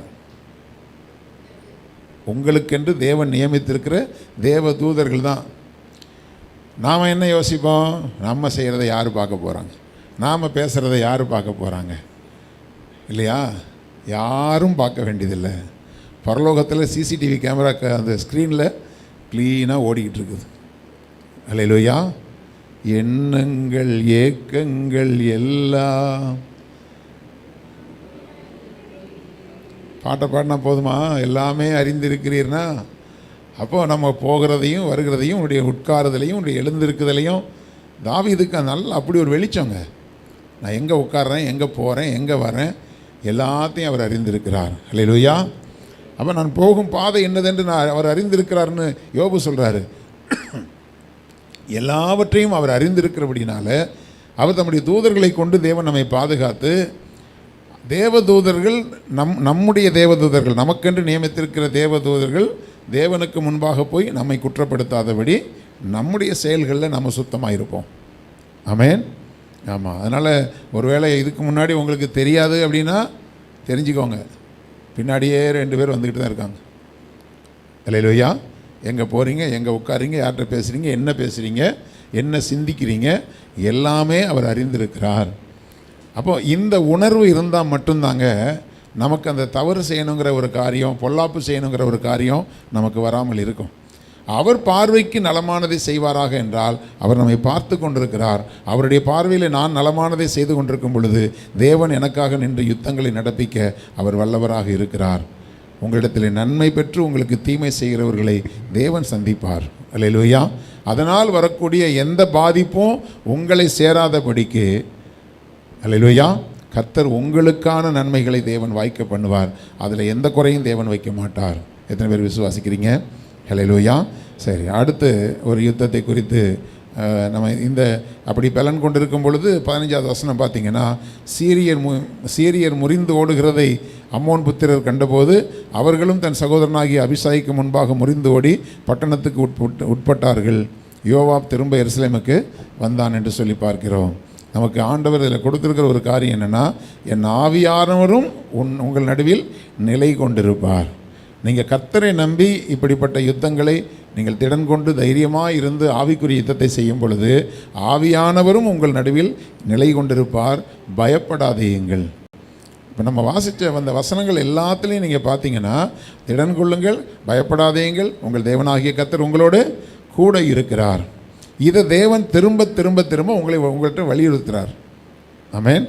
உங்களுக்கென்று தேவன் நியமித்திருக்கிற தேவ தூதர்கள் தான். நாம் என்ன யோசிப்போம்? நம்ம செய்கிறத யார் பார்க்க போகிறாங்க, நாம் பேசுகிறத யார் பார்க்க போகிறாங்க? இல்லையா? யாரும் பார்க்க வேண்டியதில்லை. பரலோகத்தில் சிசிடிவி கேமரா அந்த ஸ்க்ரீனில் க்ளீனாக ஓடிக்கிட்டு இருக்குது. ஹல்லேலூயா. எண்ணங்கள் ஏக்கங்கள் எல்லாம் பாட்டை பாடினா போதுமா? எல்லாமே அறிந்திருக்கிறீர்னா, அப்போது நம்ம போகிறதையும் வருகிறதையும் உடைய உட்காருதலையும் உடைய எழுந்திருக்குதலையும் தாவீதுக்கு நல்ல அப்படி ஒரு வெளிச்சங்க. நான் எங்கே உட்கார்றேன், எங்கே போகிறேன், எங்கே வரேன், எல்லாத்தையும் அவர் அறிந்திருக்கிறார். ஹல்லேலூயா. அப்போ நான் போகும் பாதை என்னதென்று அவர் அறிந்திருக்கிறார்னு யோபு சொல்கிறாரு. எல்லாவற்றையும் அவர் அறிந்திருக்கிறபடினால அவர் தம்முடைய தூதர்களை கொண்டு தேவன் நம்மை பாதுகாத்து, தேவதூதர்கள் நம்முடைய தேவதூதர்கள், நமக்கென்று நியமித்திருக்கிற தேவதூதர்கள் தேவனுக்கு முன்பாக போய் நம்மை குற்றப்படுத்தாதபடி நம்முடைய செயல்களில் நம்ம சுத்தமாக இருப்போம். ஆமென். ஆமாம். அதனால் ஒருவேளை இதுக்கு முன்னாடி உங்களுக்கு தெரியாது அப்படின்னா தெரிஞ்சுக்கோங்க, பின்னாடியே 2 பேர் வந்துக்கிட்டு தான் இருக்காங்க. ஹல்லேலூயா. எங்கே போகிறீங்க, எங்கே உட்காரீங்க, யார்கிட்ட பேசுகிறீங்க, என்ன பேசுகிறீங்க, என்ன சிந்திக்கிறீங்க, எல்லாமே அவர் அறிந்திருக்கிறார். அப்போது இந்த உணர்வு இருந்தால் மட்டும்தாங்க நமக்கு அந்த தவறு செய்யணுங்கிற ஒரு காரியம், பொல்லாப்பு செய்யணுங்கிற ஒரு காரியம் நமக்கு வராமல் இருக்கும். அவர் பார்வைக்கு நலமானதை செய்வாராக என்றால் அவர் நம்மை பார்த்து கொண்டிருக்கிறார். அவருடைய பார்வையில் நான் நலமானதை செய்து கொண்டிருக்கும் பொழுது தேவன் எனக்காக நின்று யுத்தங்களை நடப்பிக்க அவர் வல்லவராக இருக்கிறார். உங்களிடத்தில் நன்மை பெற்று உங்களுக்கு தீமை செய்கிறவர்களை தேவன் சந்திப்பார். அல்லேலூயா. அதனால் வரக்கூடிய எந்த பாதிப்பும் உங்களை சேராதபடிக்கு, அல்லேலூயா, கர்த்தர் உங்களுக்கான நன்மைகளை தேவன் வாய்க்க பண்ணுவார். அதில் எந்த குறையும் தேவன் வைக்க மாட்டார். எத்தனை பேர் விசுவாசிக்கிறீங்க? ஹல்லேலூயா. சரி, அடுத்து ஒரு யுத்தத்தை குறித்து நம்ம இந்த அப்படி பலன் கொண்டிருக்கும் பொழுது 15வது வசனம் பார்த்தீங்கன்னா, சீரியர் முறிந்து ஓடுகிறதை அம்மோன் புத்திரர் கண்டபோது அவர்களும் தன் சகோதரனாகிய அபிஷாய்க்கு முன்பாக முறிந்து ஓடி பட்டணத்துக்கு உட்பட்டார்கள். யோவாப் திரும்ப எருசலேமுக்கு வந்தான் என்று சொல்லி பார்க்கிறோம். நமக்கு ஆண்டவர் இதில் கொடுத்துருக்கிற ஒரு காரியம் என்னென்னா, என் ஆவியானவரும் உங்கள் நடுவில் நிலை கொண்டிருப்பார். நீங்கள் கர்த்தரை நம்பி இப்படிப்பட்ட யுத்தங்களை நீங்கள் திடன் கொண்டு தைரியமாக இருந்து ஆவிக்குரிய யுத்தத்தை செய்யும் பொழுது ஆவியானவரும் உங்கள் நடுவில் நிலை கொண்டிருப்பார். பயப்படாதீங்கள். இப்போ நம்ம வாசித்த வந்த வசனங்கள் எல்லாத்துலேயும் நீங்கள் பார்த்தீங்கன்னா, திடன் கொள்ளுங்கள், பயப்படாதீங்கள், உங்கள் தேவனாகிய கர்த்தர் உங்களோடு கூட இருக்கிறார். இதை தேவன் திரும்ப திரும்ப திரும்ப உங்கள்கிட்ட வலியுறுத்துகிறார். ஆமென்.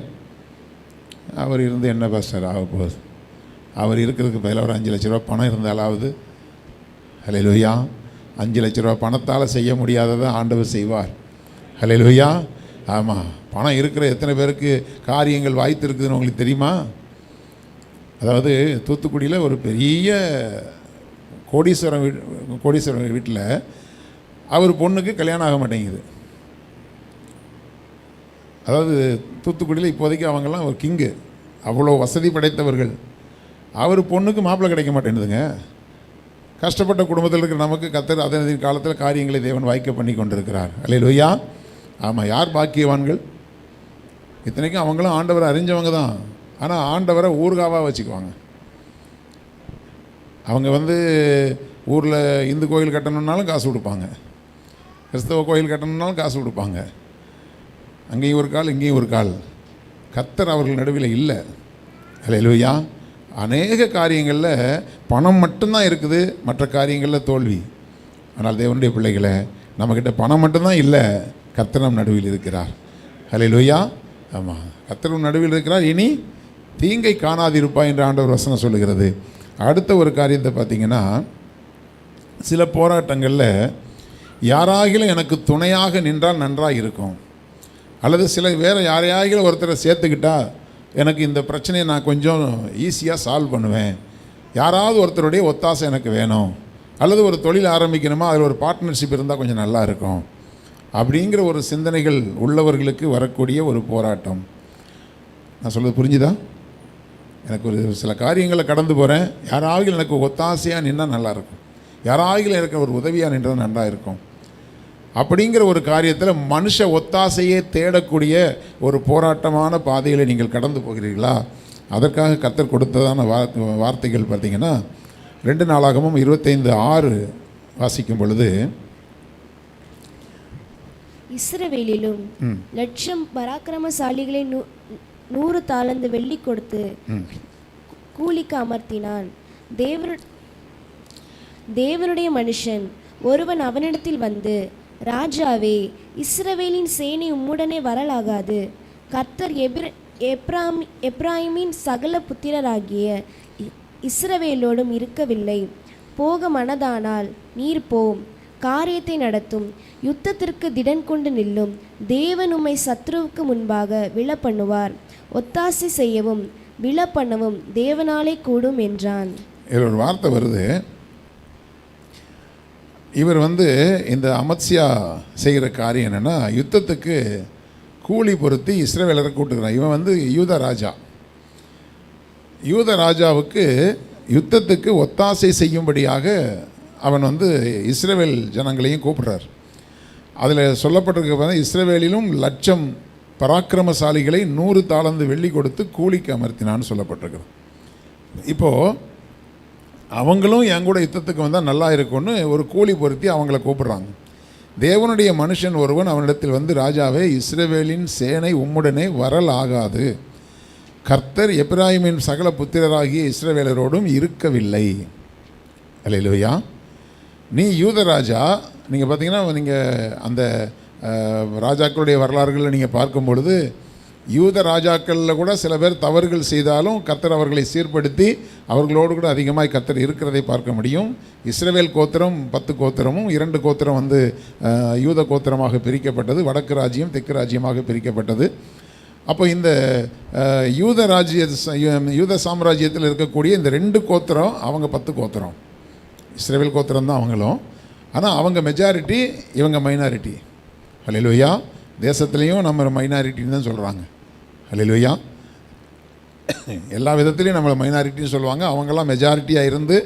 அவர் இருந்து என்ன பாஸ்டர் ஆக போகுது? அவர் இருக்கிறதுக்கு பதிலாக ஒரு 5 லட்ச ரூபா பணம் இருந்தாலாவது, ஹல்லேலூயா, 5 லட்ச ரூபா பணத்தால் செய்ய முடியாததை ஆண்டவர் செய்வார். ஹல்லேலூயா. ஆமாம், பணம் இருக்கிற எத்தனை பேருக்கு காரியங்கள் வாய்த்து இருக்குதுன்னு உங்களுக்கு தெரியுமா? அதாவது தூத்துக்குடியில் ஒரு பெரிய கோடீஸ்வரன் வீட்டில் அவர் பொண்ணுக்கு கல்யாணம் ஆக மாட்டேங்குது. அதாவது தூத்துக்குடியில் இப்போதைக்கு அவங்கெல்லாம் ஒரு கிங்கு, அவ்வளோ வசதி படைத்தவர்கள். அவர் பொண்ணுக்கு மாப்பிள்ளை கிடைக்க மாட்டேங்குதுங்க. கஷ்டப்பட்ட குடும்பத்தில் இருக்கிற நமக்கு கர்த்தர் அதன் காலத்தில் காரியங்களை தேவன் வாய்க்க பண்ணி கொண்டிருக்கிறார். அல்லேலூயா. ஆமாம், யார் பாக்கியவான்கள்? இத்தனைக்கும் அவங்களும் ஆண்டவரை அறிஞ்சவங்க தான். ஆனால் ஆண்டவரை ஊர்காவாக வச்சுக்குவாங்க. அவங்க ஊரில் இந்து கோயில் கட்டணுன்னாலும் காசு கொடுப்பாங்க, கிறிஸ்தவ கோயில் கட்டணுன்னாலும் காசு கொடுப்பாங்க. அங்கேயும் ஒரு கால் இங்கேயும் ஒரு கால். கர்த்தர் அவர்கள் நடுவில் இல்லை. அல்லேலூயா. அநேக காரியங்களில் பணம் மட்டும்தான் இருக்குது, மற்ற காரியங்களில் தோல்வி. ஆனால் தேவனுடைய பிள்ளைகளை, நம்மக்கிட்ட பணம் மட்டும்தான் இல்லை, கர்த்தர் நம் நடுவில் இருக்கிறார். அல்லேலூயா. ஆமாம், கர்த்தர் நடுவில் இருக்கிறார். இனி தீங்கை காணாதிருப்பா என்று ஆண்டவர் வசனம் சொல்லுகிறது. அடுத்த ஒரு காரியத்தை பார்த்திங்கன்னா, சில போராட்டங்களில் யாராகிலும் எனக்கு துணையாக நின்றால் நன்றாக இருக்கும், அல்லது சில வேறு யாரையாகிலும் ஒருத்தரை சேர்த்துக்கிட்டா எனக்கு இந்த பிரச்சனையை நான் கொஞ்சம் ஈஸியாக சால்வ் பண்ணுவேன், யாராவது ஒருத்தருடைய ஒத்தாசை எனக்கு வேணும், அல்லது ஒரு தொழில் ஆரம்பிக்கணுமா அதில் ஒரு பார்ட்னர்ஷிப் இருந்தால் கொஞ்சம் நல்லா இருக்கும் அப்படிங்கிற ஒரு சிந்தனைகள் உள்ளவர்களுக்கு வரக்கூடிய ஒரு போராட்டம். நான் சொல்கிறது புரிஞ்சுதா? எனக்கு ஒரு சில காரியங்களை கடந்து போகிறேன், யாராவது எனக்கு ஒத்தாசையாக நின்றால் நல்லாயிருக்கும், யாராவது எனக்கு ஒரு உதவியாக நின்றால் நல்லா இருக்கும் அப்படிங்கிற ஒரு காரியத்தில் மனுஷ ஒத்தாசையே தேடக்கூடிய ஒரு போராட்டமான பாதையில் நீங்கள் கடந்து போகிறீர்களா? அதற்காக கர்த்தர் கொடுத்ததான வார்த்தைகள் பார்த்திங்கன்னா, 2 நாளாகமும் 25:6 வாசிக்கும் பொழுது, இஸ்ரவேலிலும் 1,00,000 பராக்கிரமசாலிகளை 100 தாலந்து வெள்ளி கொடுத்து கூலிக்கு அமர்த்தினான். தேவனுடைய மனுஷன் ஒருவன் அவனிடத்தில் வந்து, ராஜாவே, இஸ்ரவேலின் சேனை உம்முடனே வரலாகாது. கர்த்தர் எப்ராயிமின் சகல புத்திரராகிய இஸ்ரவேலோடும் இருக்கவில்லை. போக மனதானால் நீர் போம், காரியத்தை நடத்தும், யுத்தத்திற்கு திடன் கொண்டு நில்லும். தேவன் உம்மை சத்ருவுக்கு முன்பாக விழப்பண்ணுவார். ஒத்தாசை செய்யவும் விழப்பண்ணவும் தேவனாலே கூடும் என்றான். இதில் ஒரு வார்த்தை வருது. இவர் இந்த அமத்சியா செய்கிற காரியம் என்னென்னா, யுத்தத்துக்கு கூலி பொருத்தி இஸ்ரவேலரை கூட்டுக்கிறான். இவன் யூத ராஜா. யூத ராஜாவுக்கு யுத்தத்துக்கு ஒத்தாசை செய்யும்படியாக அவன் இஸ்ரவேல் ஜனங்களையும் கூப்பிடுறார். அதில் சொல்லப்பட்டிருக்க இஸ்ரவேலிலும் 1,00,000 பராக்கிரமசாலிகளை 100 தாலந்து வெள்ளி கொடுத்து கூலிக்கு அமர்த்தினான்னு சொல்லப்பட்டிருக்கிறது. இப்போது அவங்களும் என் கூட யுத்தத்துக்கு வந்தால் நல்லா இருக்கும்னு ஒரு கூலி பொருத்தி அவங்கள கூப்பிடுறாங்க. தேவனுடைய மனுஷன் ஒருவன் அவனிடத்தில் ராஜாவே, இஸ்ரவேலின் சேனை உம்முடனே வரலாகாது. கர்த்தர் எப்ராயிமின் சகல புத்திரராகிய இஸ்ரவேலரோடும் இருக்கவில்லை. அல்லேலூயா. நீ யூத ராஜா. நீங்கள் பார்த்தீங்கன்னா, நீங்கள் அந்த ராஜாக்களுடைய வரலாறுகளில் நீங்கள் பார்க்கும் பொழுது, யூத ராஜாக்களில் கூட சில பேர் தவறுகள் செய்தாலும் கர்த்தர் அவர்களை சீர்படுத்தி அவர்களோடு கூட அதிகமாக கர்த்தர் இருக்கிறதை பார்க்க முடியும். இஸ்ரவேல் கோத்திரம் 10 கோத்திரமும் 2 கோத்திரம் யூத கோத்திரமாக பிரிக்கப்பட்டது, வடக்கு ராஜ்யம் தெற்கு ராஜ்யமாக பிரிக்கப்பட்டது. அப்போ இந்த யூத சாம்ராஜ்யத்தில் இருக்கக்கூடிய இந்த 2 கோத்திரம், அவங்க 10 கோத்திரம், இஸ்ரவேல் கோத்திரம் தான் அவங்களும். ஆனால் அவங்க மெஜாரிட்டி, இவங்க மைனாரிட்டி. அல்லேலூயா. தேசத்துலேயும் நம்ம மைனாரிட்டின்னு தான் சொல்கிறாங்க. அல்லேலூயா. எல்லா விதத்துலேயும் நம்மளை மைனாரிட்டின்னு சொல்லுவாங்க. அவங்கெல்லாம் மெஜாரிட்டியாக இருந்து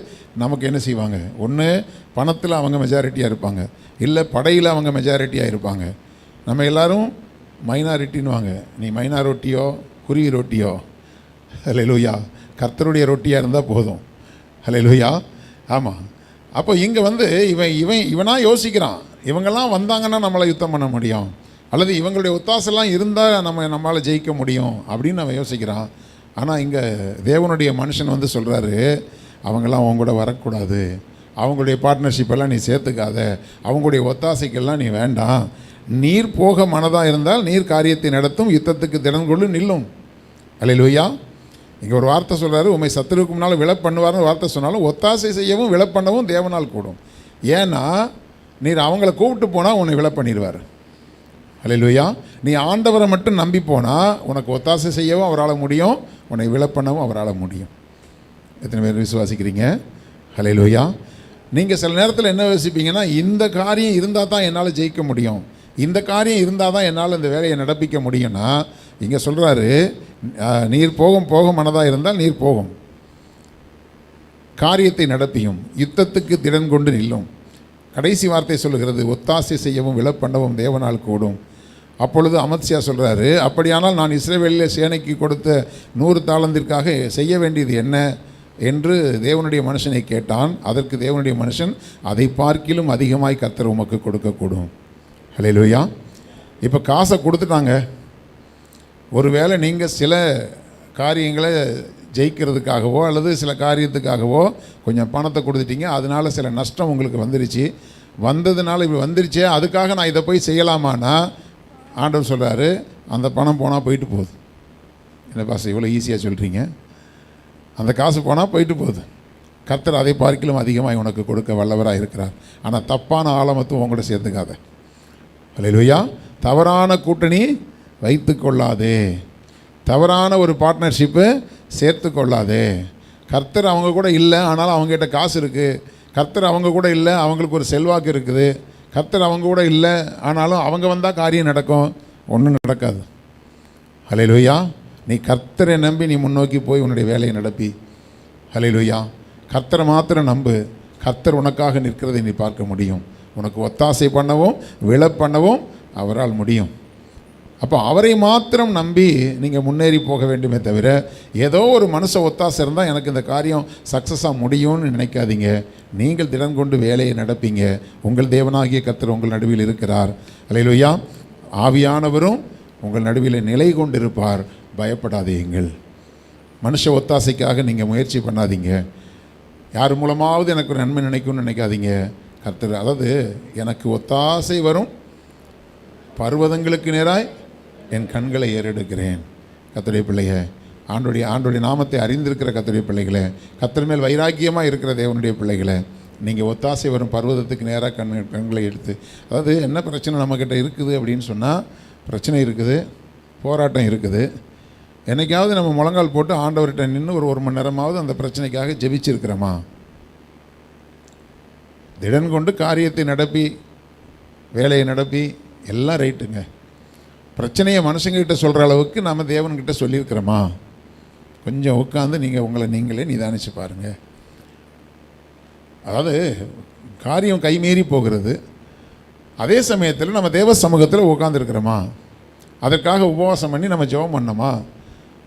நமக்கு என்ன செய்வாங்க? ஒன்று பணத்தில் அவங்க மெஜாரிட்டியாக இருப்பாங்க, இல்லை படையில் அவங்க மெஜாரிட்டியாக இருப்பாங்க. நம்ம எல்லோரும் மைனாரிட்டின்னுவாங்க. நீ மைனா ரொட்டியோ குருவி ரொட்டியோ, அல்லேலூயா, கர்த்தருடைய ரொட்டியாக இருந்தால் போதும். அல்லேலூயா. ஆமாம். அப்போ இங்கே இவனாக யோசிக்கிறான், இவங்கெல்லாம் வந்தாங்கன்னா நம்மளை யுத்தம் பண்ண முடியும், அல்லது இவங்களுடைய ஒத்தாசெல்லாம் இருந்தால் நம்மளால் ஜெயிக்க முடியும் அப்படின்னு அவன் யோசிக்கிறான். ஆனால் இங்கே தேவனுடைய மனுஷன் சொல்கிறாரு, அவங்கெல்லாம் அவங்க கூட வரக்கூடாது, அவங்களுடைய பார்ட்னர்ஷிப்பெல்லாம் நீ சேர்த்துக்காத, அவங்களுடைய ஒத்தாசைக்கெல்லாம் நீ வேண்டாம். நீர் போக மனதாக இருந்தால் நீர் காரியத்தை நடத்தும், யுத்தத்துக்கு திடன் கொண்டு நில்லும். அல்லேலூயா. இங்கே ஒரு வார்த்தை சொல்கிறாரு, உண்மை சத்துருக்கு முன்னால் விழப்பண்ணுவார்னு வார்த்தை சொன்னாலும் ஒத்தாசை செய்யவும் விழப்பண்ணவும் தேவனால் கூடும். ஏன்னா நீர் அவங்கள கூப்பிட்டு போனால் உன்னை விழப்பண்ணிடுவார். அல்லேலூயா. நீ ஆண்டவரை மட்டும் நம்பி போனால் உனக்கு ஒத்தாசை செய்யவும் அவரால் முடியும், உன்னை விழப்பண்ணவும் அவரால் முடியும். எத்தனை பேர் விசுவாசிக்கிறீங்க? ஹல்லேலூயா. நீங்கள் சில நேரத்தில் என்ன யோசிப்பீங்கன்னா, இந்த காரியம் இருந்தால் தான் என்னால் ஜெயிக்க முடியும், இந்த காரியம் இருந்தால் தான் என்னால் இந்த வேலையை நடப்பிக்க முடியும்னா, இங்கே சொல்கிறாரு, நீர் போகும் மனதாக இருந்தால் நீர் போகும், காரியத்தை நடப்பியும், யுத்தத்துக்கு திடன் கொண்டு நில்லும். கடைசி வார்த்தை சொல்லுகிறது, ஒத்தாசை செய்யவும் விலப்பண்ணவும் தேவனால் கூடும். அப்பொழுது அமத்சியா சொல்கிறாரு, அப்படியானால் நான் இஸ்ரவேலில் சேனைக்கு கொடுத்த 100 தாலந்திற்காக செய்ய வேண்டியது என்ன என்று தேவனுடைய மனுஷனை கேட்டான். அதற்கு தேவனுடைய மனுஷன், அதை பார்க்கிலும் அதிகமாய் கர்த்தர் உமக்கு கொடுக்கக்கூடும். ஹல்லேலூயா. இப்போ காசை கொடுத்துட்டாங்க. ஒருவேளை நீங்கள் சில காரியங்களை ஜெயிக்கிறதுக்காகவோ அல்லது சில காரியத்துக்காகவோ கொஞ்சம் பணத்தை கொடுத்துட்டீங்க, அதனால் சில நஷ்டம் உங்களுக்கு வந்துருச்சு. வந்ததுனால இப்படி வந்துருச்சே, அதுக்காக நான் இதை போய் செய்யலாமான்னா ஆண்டவர் சொல்கிறாரு, அந்த பணம் போனால் போயிட்டு போகுது. என்ன பாஸ் இவ்வளோ ஈஸியாக சொல்கிறீங்க? அந்த காசு போனால் போயிட்டு போகுது. கர்த்தர் அதை பார்க்கிலும் அதிகமாக உனக்கு கொடுக்க வல்லவராக இருக்கிறார். ஆனால் தப்பான ஆழமத்துவம் உங்களோட சேர்த்துக்காத. ஹல்லேலூயா. தவறான கூட்டணி வைத்து கொள்ளாதே, தவறான ஒரு பார்ட்னர்ஷிப்பு சேர்த்து கொள்ளாதே. கர்த்தர் அவங்க கூட இல்லை, ஆனாலும் அவங்ககிட்ட காசு இருக்குது. கர்த்தர் அவங்க கூட இல்லை, அவங்களுக்கு ஒரு செல்வாக்கு இருக்குது. கர்த்தர் அவங்க கூட இல்லை, ஆனாலும் அவங்க வந்தால் காரியம் நடக்கும். ஒன்றும் நடக்காது. ஹல்லேலூயா. நீ கர்த்தரை நம்பி நீ முன்னோக்கி போய் உன்னுடைய வேலையை நடப்பி. ஹல்லேலூயா. கர்த்தரை மாத்திரம் நம்பு. கர்த்தர் உனக்காக நிற்கிறதை நீ பார்க்க முடியும். உனக்கு ஒத்தாசை பண்ணவும் விழப்பண்ணவும் அவரால் முடியும். அப்போ அவரை மாத்திரம் நம்பி நீங்கள் முன்னேறி போக வேண்டுமே தவிர, ஏதோ ஒரு மனுஷ ஒத்தாசை இருந்தால் எனக்கு இந்த காரியம் சக்ஸஸாக முடியும்னு நினைக்காதீங்க. நீங்கள் திடன் கொண்டு வேலையை நடப்பீங்க. உங்கள் தேவனாகிய கர்த்தர் உங்கள் நடுவில் இருக்கிறார். ஹல்லேலூயா. ஆவியானவரும் உங்கள் நடுவில் நிலை கொண்டிருப்பார். பயப்படாதீங்கள். மனுஷ ஒத்தாசைக்காக நீங்கள் முயற்சி பண்ணாதீங்க. யார் மூலமாவது எனக்கு ஒரு நன்மை நினைக்கும்னு நினைக்காதீங்க. கர்த்தர், அதாவது எனக்கு ஒத்தாசை வரும் பர்வதங்களுக்கு நேராய் என் கண்களை ஏறெடுக்கிறேன். கர்த்தருடைய பிள்ளைய, ஆண்டோடைய நாமத்தை அறிந்திருக்கிற கர்த்தருடைய பிள்ளைகளை, கர்த்தர் மேல் வைராக்கியமாக இருக்கிற தேவனுடைய பிள்ளைகளை, நீங்கள் ஒத்தாசை வரும் பர்வதத்துக்கு நேராக கண்களை எடுத்து, அதாவது என்ன பிரச்சனை நம்மக்கிட்ட இருக்குது அப்படின்னு சொன்னால், பிரச்சனை இருக்குது, போராட்டம் இருக்குது. என்றைக்காவது நம்ம முழங்கால் போட்டு ஆண்டவர்கிட்ட நின்று ஒரு மணி நேரமாவது அந்த பிரச்சனைக்காக ஜெபிச்சிருக்கிறோமா? திடன் கொண்டு காரியத்தை நடப்பி வேலையை நடப்பி எல்லாம் ரைட்டுங்க. பிரச்சனையை மனுஷங்கிட்ட சொல்கிற அளவுக்கு நம்ம தேவன்கிட்ட சொல்லியிருக்கிறோமா? கொஞ்சம் உட்காந்து நீங்கள் உங்களை நீங்களே நிதானித்து பாருங்கள். அதாவது காரியம் கைமீறி போகிறது, அதே சமயத்தில் நம்ம தேவ சமூகத்தில் உட்காந்துருக்கிறோமா? அதற்காக உபவாசம் பண்ணி நம்ம ஜெபம் பண்ணோமா?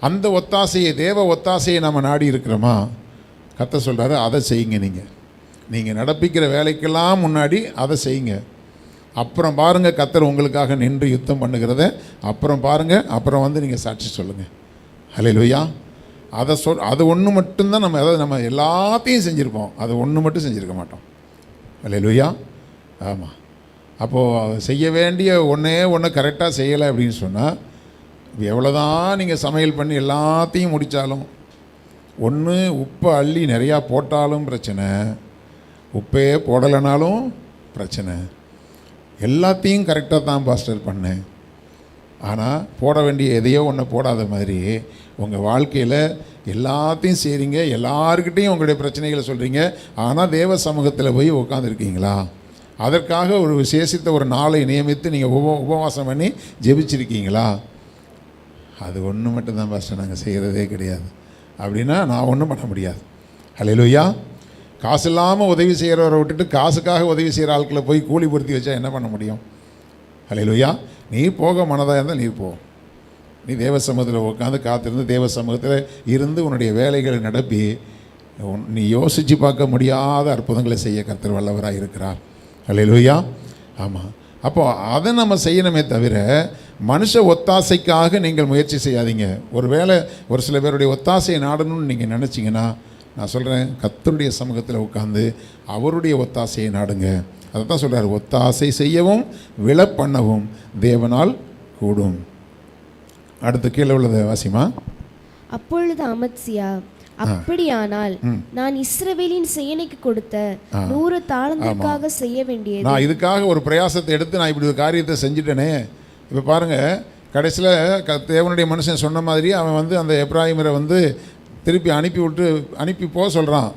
அந்த ஒத்தாசையை, தேவ ஒத்தாசையை நம்ம நாடி இருக்கிறோமா? கர்த்தர் சொல்கிறாரு, அதை செய்யுங்க. நீங்கள் நடப்பிக்கிற வேலைக்கெல்லாம் முன்னாடி அதை செய்யுங்க. அப்புறம் பாருங்கள் கர்த்தர் உங்களுக்காக நின்று யுத்தம் பண்ணுகிறத அப்புறம் பாருங்கள். அப்புறம் வந்து நீங்கள் சாட்சி சொல்லுங்கள். ஹல்லேலூயா. அது ஒன்று மட்டும்தான் நம்ம, அதாவது நம்ம எல்லாத்தையும் செஞ்சுருப்போம், அது ஒன்று மட்டும் செஞ்சுருக்க மாட்டோம். ஹல்லேலூயா. ஆமாம். அப்போது செய்ய வேண்டிய ஒன்று கரெக்டாக செய்யலை அப்படின்னு சொன்னால், எவ்வளோதான் நீங்கள் சமையல் பண்ணி எல்லாத்தையும் முடித்தாலும், ஒன்று உப்பை அள்ளி நிறையா போட்டாலும் பிரச்சனை, உப்பே போடலைனாலும் பிரச்சனை. எல்லாத்தையும் கரெக்டாக தான் பாஸ்டர் பண்ணேன், ஆனால் போட வேண்டிய எதையோ ஒன்று போடாத மாதிரி உங்கள் வாழ்க்கையில் எல்லாத்தையும் செய்கிறீங்க, எல்லாருக்கிட்டையும் உங்களுடைய பிரச்சனைகளை சொல்கிறீங்க, ஆனால் தேவ சமூகத்தில் போய் உட்காந்துருக்கீங்களா? அதற்காக ஒரு விசேஷித்த ஒரு நாளை நியமித்து நீங்கள் உபவாசம் பண்ணி ஜெபிச்சிருக்கீங்களா? அது ஒன்று மட்டும்தான் பாஸ்டர் நாங்கள் செய்கிறதே கிடையாது அப்படின்னா நான் ஒன்றும் பண்ண முடியாது. ஹல்லேலூயா. காசு இல்லாமல் உதவி செய்கிறவரை விட்டுட்டு காசுக்காக உதவி செய்கிற ஆட்களை போய் கூலி பொருத்தி வச்சா என்ன பண்ண முடியும்? ஹல்லேலூயா. நீ போக மனதாக இருந்தால் நீ போ. நீ தேவ சமூகத்தில் உட்காந்து காத்திருந்து தேவ சமூகத்தில் இருந்து உன்னுடைய வேலைகளை நடப்பி நீ யோசித்து பார்க்க முடியாத அற்புதங்களை செய்ய கர்த்தர் வல்லவராக இருக்கிறார். ஹல்லேலூயா. ஆமாம். அப்போது அதை நம்ம செய்யணுமே தவிர மனுஷ ஒத்தாசைக்காக நீங்கள் முயற்சி செய்யாதீங்க. ஒரு சில பேருடைய ஒத்தாசையை நாடணும்னு நீங்கள் நினச்சிங்கன்னா, நான் சொல்கிறேன், கர்த்தருடைய சமூகத்தில் உட்காந்து அவருடைய ஒத்தாசையை நாடுங்க. அதை தான் சொல்கிறார், ஒத்தாசை செய்யவும் விழப்பண்ணவும் தேவனால் கூடும். அடுத்து கீழே உள்ளதை வாசிமா. அப்பொழுது அமத்சியா, அப்படியானால் நான் இஸ்ரவேலின் சேனைக்கு கொடுத்த 100 தாலந்திற்காக செய்ய வேண்டியது, நான் இதுக்காக ஒரு பிரயாசத்தை எடுத்து நான் இப்படி ஒரு காரியத்தை செஞ்சுட்டேனே. இப்போ பாருங்கள், கடைசியில் தேவனுடைய மனுஷன் சொன்ன மாதிரி அவன் வந்து அந்த எப்ராஹிமரை வந்து திருப்பி அனுப்பி போக சொல்கிறான்.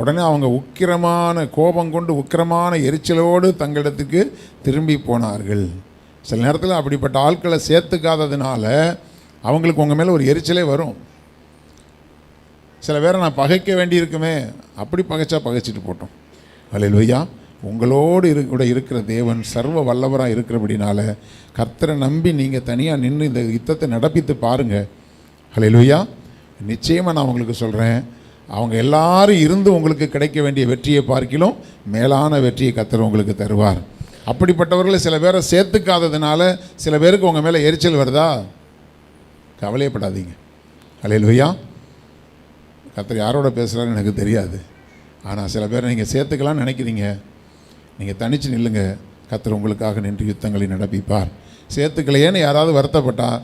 உடனே அவங்க உக்கிரமான கோபம் கொண்டு உக்கிரமான எரிச்சலோடு தங்களிடத்துக்கு திரும்பி போனார்கள். சில நேரத்தில் அப்படிப்பட்ட ஆட்களை சேர்த்துக்காததுனால அவங்களுக்கு உங்கள் மேலே ஒரு எரிச்சலே வரும். சில பேரை நான் பகைக்க வேண்டியிருக்குமே, அப்படி பகைச்சிட்டு போட்டோம். அல்லேலூயா. உங்களோடு கூட இருக்கிற தேவன் சர்வ வல்லவராக இருக்கிறபடினால கர்த்தரை நம்பி நீங்கள் தனியாக நின்று இந்த யுத்தத்தை நடப்பித்து பாருங்கள். அல்லேலூயா. நிச்சயமாக நான் உங்களுக்கு சொல்கிறேன், அவங்க எல்லாரும் இருந்து உங்களுக்கு கிடைக்க வேண்டிய வெற்றியை பார்க்கிலும் மேலான வெற்றியை கர்த்தர் உங்களுக்கு தருவார். அப்படிப்பட்டவர்களை சில பேரை சேர்த்துக்காததுனால சில பேருக்கு உங்கள் மேலே எரிச்சல் வருதா? கவலையப்படாதீங்க. அல்லேலூயா. கர்த்தர் யாரோட பேசுகிறாருன்னு எனக்கு தெரியாது. ஆனால் சில பேரை நீங்கள் சேர்த்துக்கலாம்னு நினைக்கிறீங்க. நீங்கள் தனித்து நில்லுங்க, கர்த்தர் உங்களுக்காக நின்று யுத்தங்களை நடப்பிப்பார். சேர்த்துக்கலையேன்னு யாராவது வருத்தப்பட்டால்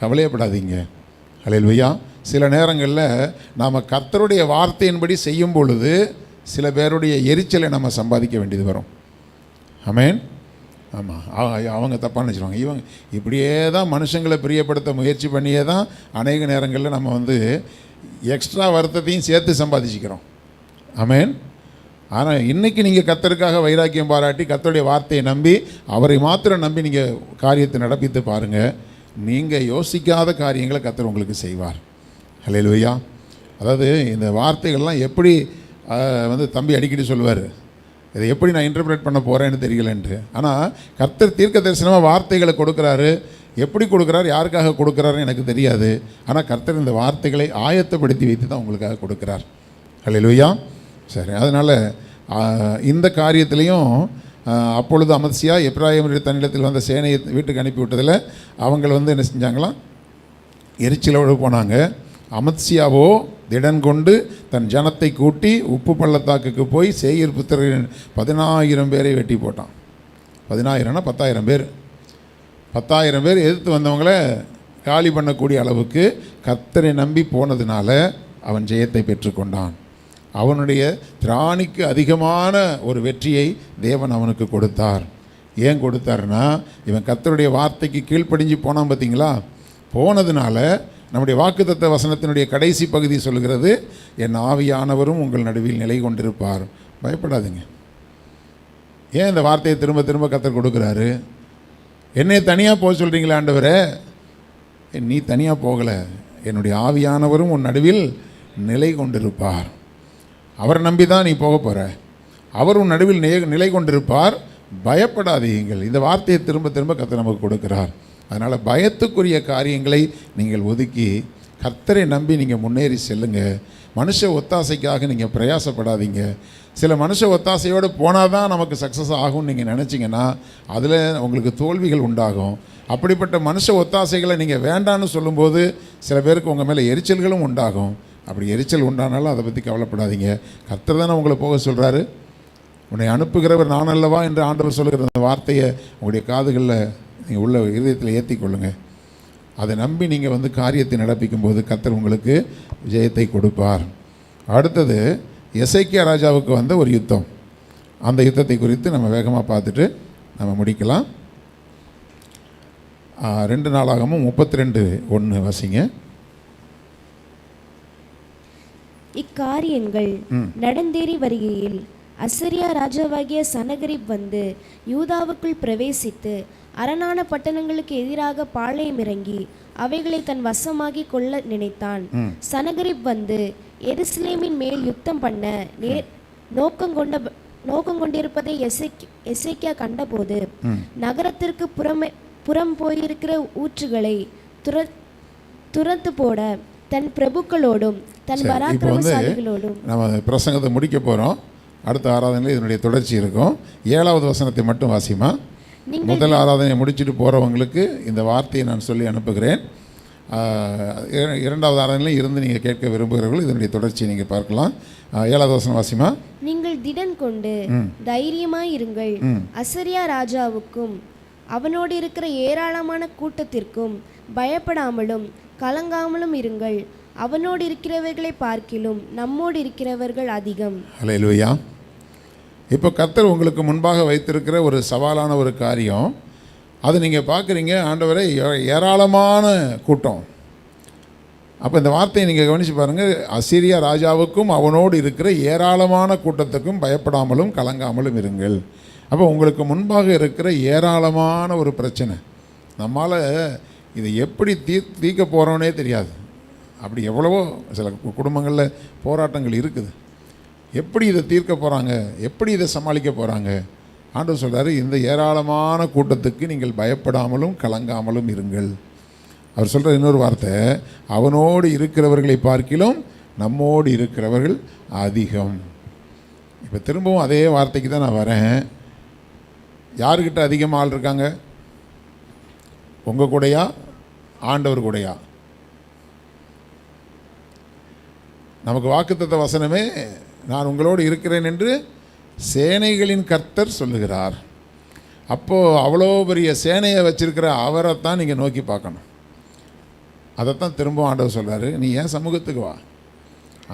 கவலையப்படாதீங்க. அல்லேலூயா. சில நேரங்களில் நாம் கர்த்தருடைய வார்த்தையின்படி செய்யும் பொழுது சில பேருடைய எரிச்சலை நம்ம சம்பாதிக்க வேண்டியது வரும். ஆமென். ஆமாம், அவங்க தப்பாக நினச்சிடுவாங்க. இவங்க இப்படியே தான் மனுஷங்களை பிரியப்படுத்த முயற்சி பண்ணியே தான் அநேக நேரங்களில் நம்ம எக்ஸ்ட்ரா வருத்தத்தையும் சேர்த்து சம்பாதிச்சுக்கிறோம். ஆமென். ஆனால் இன்றைக்கி நீங்கள் கர்த்தருக்காக வைராக்கியம் பாராட்டி கர்த்தருடைய வார்த்தையை நம்பி அவரை மாத்திரம் நம்பி நீங்கள் காரியத்தை நடப்பித்து பாருங்கள். நீங்கள் யோசிக்காத காரியங்களை கர்த்தர் உங்களுக்கு செய்வார். அல்லேலூயா. அதாவது இந்த வார்த்தைகள்லாம் எப்படி தம்பி அடிக்கடி சொல்லுவார், இதை எப்படி நான் இன்டர்பிரேட் பண்ண போகிறேன்னு தெரியலன்ட்டு. ஆனால் கர்த்தர் தீர்க்க தரிசனமாக வார்த்தைகளை கொடுக்குறாரு. எப்படி கொடுக்குறாரு, யாருக்காக கொடுக்குறாருன்னு எனக்கு தெரியாது. ஆனால் கர்த்தர் இந்த வார்த்தைகளை ஆயத்தப்படுத்தி வைத்து தான் உங்களுக்காக கொடுக்குறார். அல்லேலூயா. சரி, அதனால் இந்த காரியத்திலையும் அப்பொழுது அமத்சியா எப்ராயிமுடைய தன்னிடத்தில் வந்த சேனையை வீட்டுக்கு அனுப்பிவிட்டதில் அவங்க என்ன செஞ்சாங்களாம், எரிச்சலோடு போனாங்க. அமத்சியாவோ திடன் கொண்டு தன் ஜனத்தை கூட்டி உப்பு பள்ளத்தாக்குக்கு போய் சேயீர் புத்திரரின் 10,000 பேரை வெட்டி போட்டான். 10,000னா 10,000 பேர். 10,000 பேர் எதிர்த்து வந்தவங்கள காலி பண்ணக்கூடிய அளவுக்கு கர்த்தரை நம்பி போனதுனால அவன் ஜெயத்தை பெற்றுக்கொண்டான். அவனுடைய திராணிக்கு அதிகமான ஒரு வெற்றியை தேவன் அவனுக்கு கொடுத்தார். ஏன் கொடுத்தாருன்னா, இவன் கர்த்தருடைய வார்த்தைக்கு கீழ்ப்படிஞ்சு போனான். பார்த்தீங்களா? போனதுனால நம்முடைய வாக்குத்தத்த வசனத்தினுடைய கடைசி பகுதி சொல்கிறது, என் ஆவியானவரும் உங்கள் நடுவில் நிலை கொண்டிருப்பார். பயப்படாதீங்க. ஏன் இந்த வார்த்தையை திரும்ப திரும்ப கர்த்தர் கொடுக்குறாரு? என்னை தனியாக போக சொல்கிறீங்களா ஆண்டவரே? நீ தனியாக போகலை, என்னுடைய ஆவியானவரும் உன் நடுவில் நிலை கொண்டிருப்பார். அவரை நம்பி தான் நீ போக போகிற. அவர் உன் நடுவில் நிலை கொண்டிருப்பார், பயப்படாதீங்கள். இந்த வார்த்தையை திரும்ப திரும்ப கர்த்தர் நமக்கு கொடுக்கிறார். அதனால் பயத்துக்குரிய காரியங்களை நீங்கள் ஒதுக்கி கர்த்தரை நம்பி நீங்கள் முன்னேறி செல்லுங்க. மனுஷ ஒத்தாசைக்காக நீங்கள் பிரயாசப்படாதீங்க. சில மனுஷ ஒத்தாசையோடு போனால் தான் நமக்கு சக்ஸஸ் ஆகும்னு நீங்கள் நினச்சிங்கன்னா அதில் உங்களுக்கு தோல்விகள் உண்டாகும். அப்படிப்பட்ட மனுஷ ஒத்தாசைகளை நீங்கள் வேண்டான்னு சொல்லும்போது சில பேருக்கு உங்கள் மேலே எரிச்சல்களும் உண்டாகும். அப்படி எரிச்சல் உண்டானாலும் அதை பற்றி கவலைப்படாதீங்க. கர்த்தர் தானே உங்களை போக சொல்கிறாரு. உன்னை அனுப்புகிறவர் நான் அல்லவா என்று ஆண்டவர் சொல்லுகிற அந்த வார்த்தையை உங்களுடைய காதுகளில் நீங்கள் உள்ள இதயத்தில் ஏற்றி கொள்ளுங்கள். அதை நம்பி நீங்கள் காரியத்தை நடப்பிக்கும் போது கர்த்தர் உங்களுக்கு ஜெயத்தை கொடுப்பார். அடுத்தது எசேக்கியா ராஜாவுக்கு வந்த ஒரு யுத்தம். அந்த யுத்தத்தை குறித்து நம்ம வேகமாக பார்த்துட்டு நம்ம முடிக்கலாம். 2 நாளாகமும் 32:1 வாசிங்க. இக்காரியங்கள் நடந்தேறி வருகையில் அசரியா ராஜாவாகிய சனகரிப் வந்து யூதாவுக்குள் பிரவேசித்து அரணான பட்டணங்களுக்கு எதிராக பாளையம் இறங்கி அவைகளை தன் வசமாகி கொள்ள நினைத்தான். சனகரிப் வந்து எருசலேமின் மேல் யுத்தம் பண்ண நோக்கம் கொண்டிருப்பதை எசேக்கியா கண்டபோது நகரத்திற்கு புறம் போயிருக்கிற ஊற்றுகளை துரத்து போட தன் பிரபுக்களோடும் தன் பராக்கிரமசாலிகளோடும். நம்ம பிரசங்கத்தை முடிக்க போகிறோம். அடுத்த ஆராதனையில் இதனுடைய தொடர்ச்சி இருக்கும். 7வது வசனத்தை மட்டும் வாசிமா. முதல் ஆராதனையை முடிச்சுட்டு போகிறவங்களுக்கு இந்த வார்த்தையை நான் சொல்லி அனுப்புகிறேன். 2வது ஆராதனையில் இருந்து நீங்கள் கேட்க விரும்புகிறவர்கள் இதனுடைய தொடர்ச்சியை நீங்கள் பார்க்கலாம். 7வது வசனம் வாசிமா. நீங்கள் திடன் கொண்டு தைரியமாயிருங்கள். அசரியா ராஜாவுக்கும் அவனோடு இருக்கிற ஏராளமான கூட்டத்திற்கும் பயப்படாமலும் கலங்காமலும் இருங்கள். அவனோடு இருக்கிறவர்களை பார்க்கிலும் நம்மோடு இருக்கிறவர்கள் அதிகம். அல்லேலூயா. இப்போ கர்த்தர் உங்களுக்கு முன்பாக வைத்திருக்கிற ஒரு சவாலான ஒரு காரியம், அது நீங்கள் பார்க்குறீங்க. ஆண்டவரே, ஏராளமான கூட்டம், அப்போ இந்த வார்த்தையை நீங்கள் கவனித்து பாருங்கள், அசீரியா ராஜாவுக்கும் அவனோடு இருக்கிற ஏராளமான கூட்டத்துக்கும் பயப்படாமலும் கலங்காமலும் இருங்கள். அப்போ உங்களுக்கு முன்பாக இருக்கிற ஏராளமான ஒரு பிரச்சனை, நம்மால் இதை எப்படி தீர்க்க போகிறோன்னே தெரியாது. அப்படி எவ்வளவோ சில குடும்பங்களில் போராட்டங்கள் இருக்குது. எப்படி இதை தீர்க்க போகிறாங்க, எப்படி இதை சமாளிக்க போகிறாங்க? ஆண்டவர் சொல்கிறாரு, இந்த ஏராளமான கூட்டத்துக்கு நீங்கள் பயப்படாமலும் கலங்காமலும் இருங்கள். அவர் சொல்கிற இன்னொரு வார்த்தை, அவனோடு இருக்கிறவர்களை பார்க்கிலும் நம்மோடு இருக்கிறவர்கள் அதிகம். இப்போ திரும்பவும் அதே வார்த்தைக்கு தான் நான் வரேன். யாருக்கிட்ட அதிகமாக ஆள் இருக்காங்க? உங்கள் கூடயா, ஆண்டவர் கூடயா? நமக்கு வாக்குத்தத்த வசனமே, நான் உங்களோடு இருக்கிறேன் என்று சேனைகளின் கர்த்தர் சொல்லுகிறார். அப்போது அவ்வளோ பெரிய சேனையை வச்சிருக்கிற அவரைத்தான் நீங்கள் நோக்கி பார்க்கணும். அதைத்தான் திரும்பவும் ஆண்டவர் சொல்கிறாரு, நீ ஏன் சமூகத்துக்கு வா.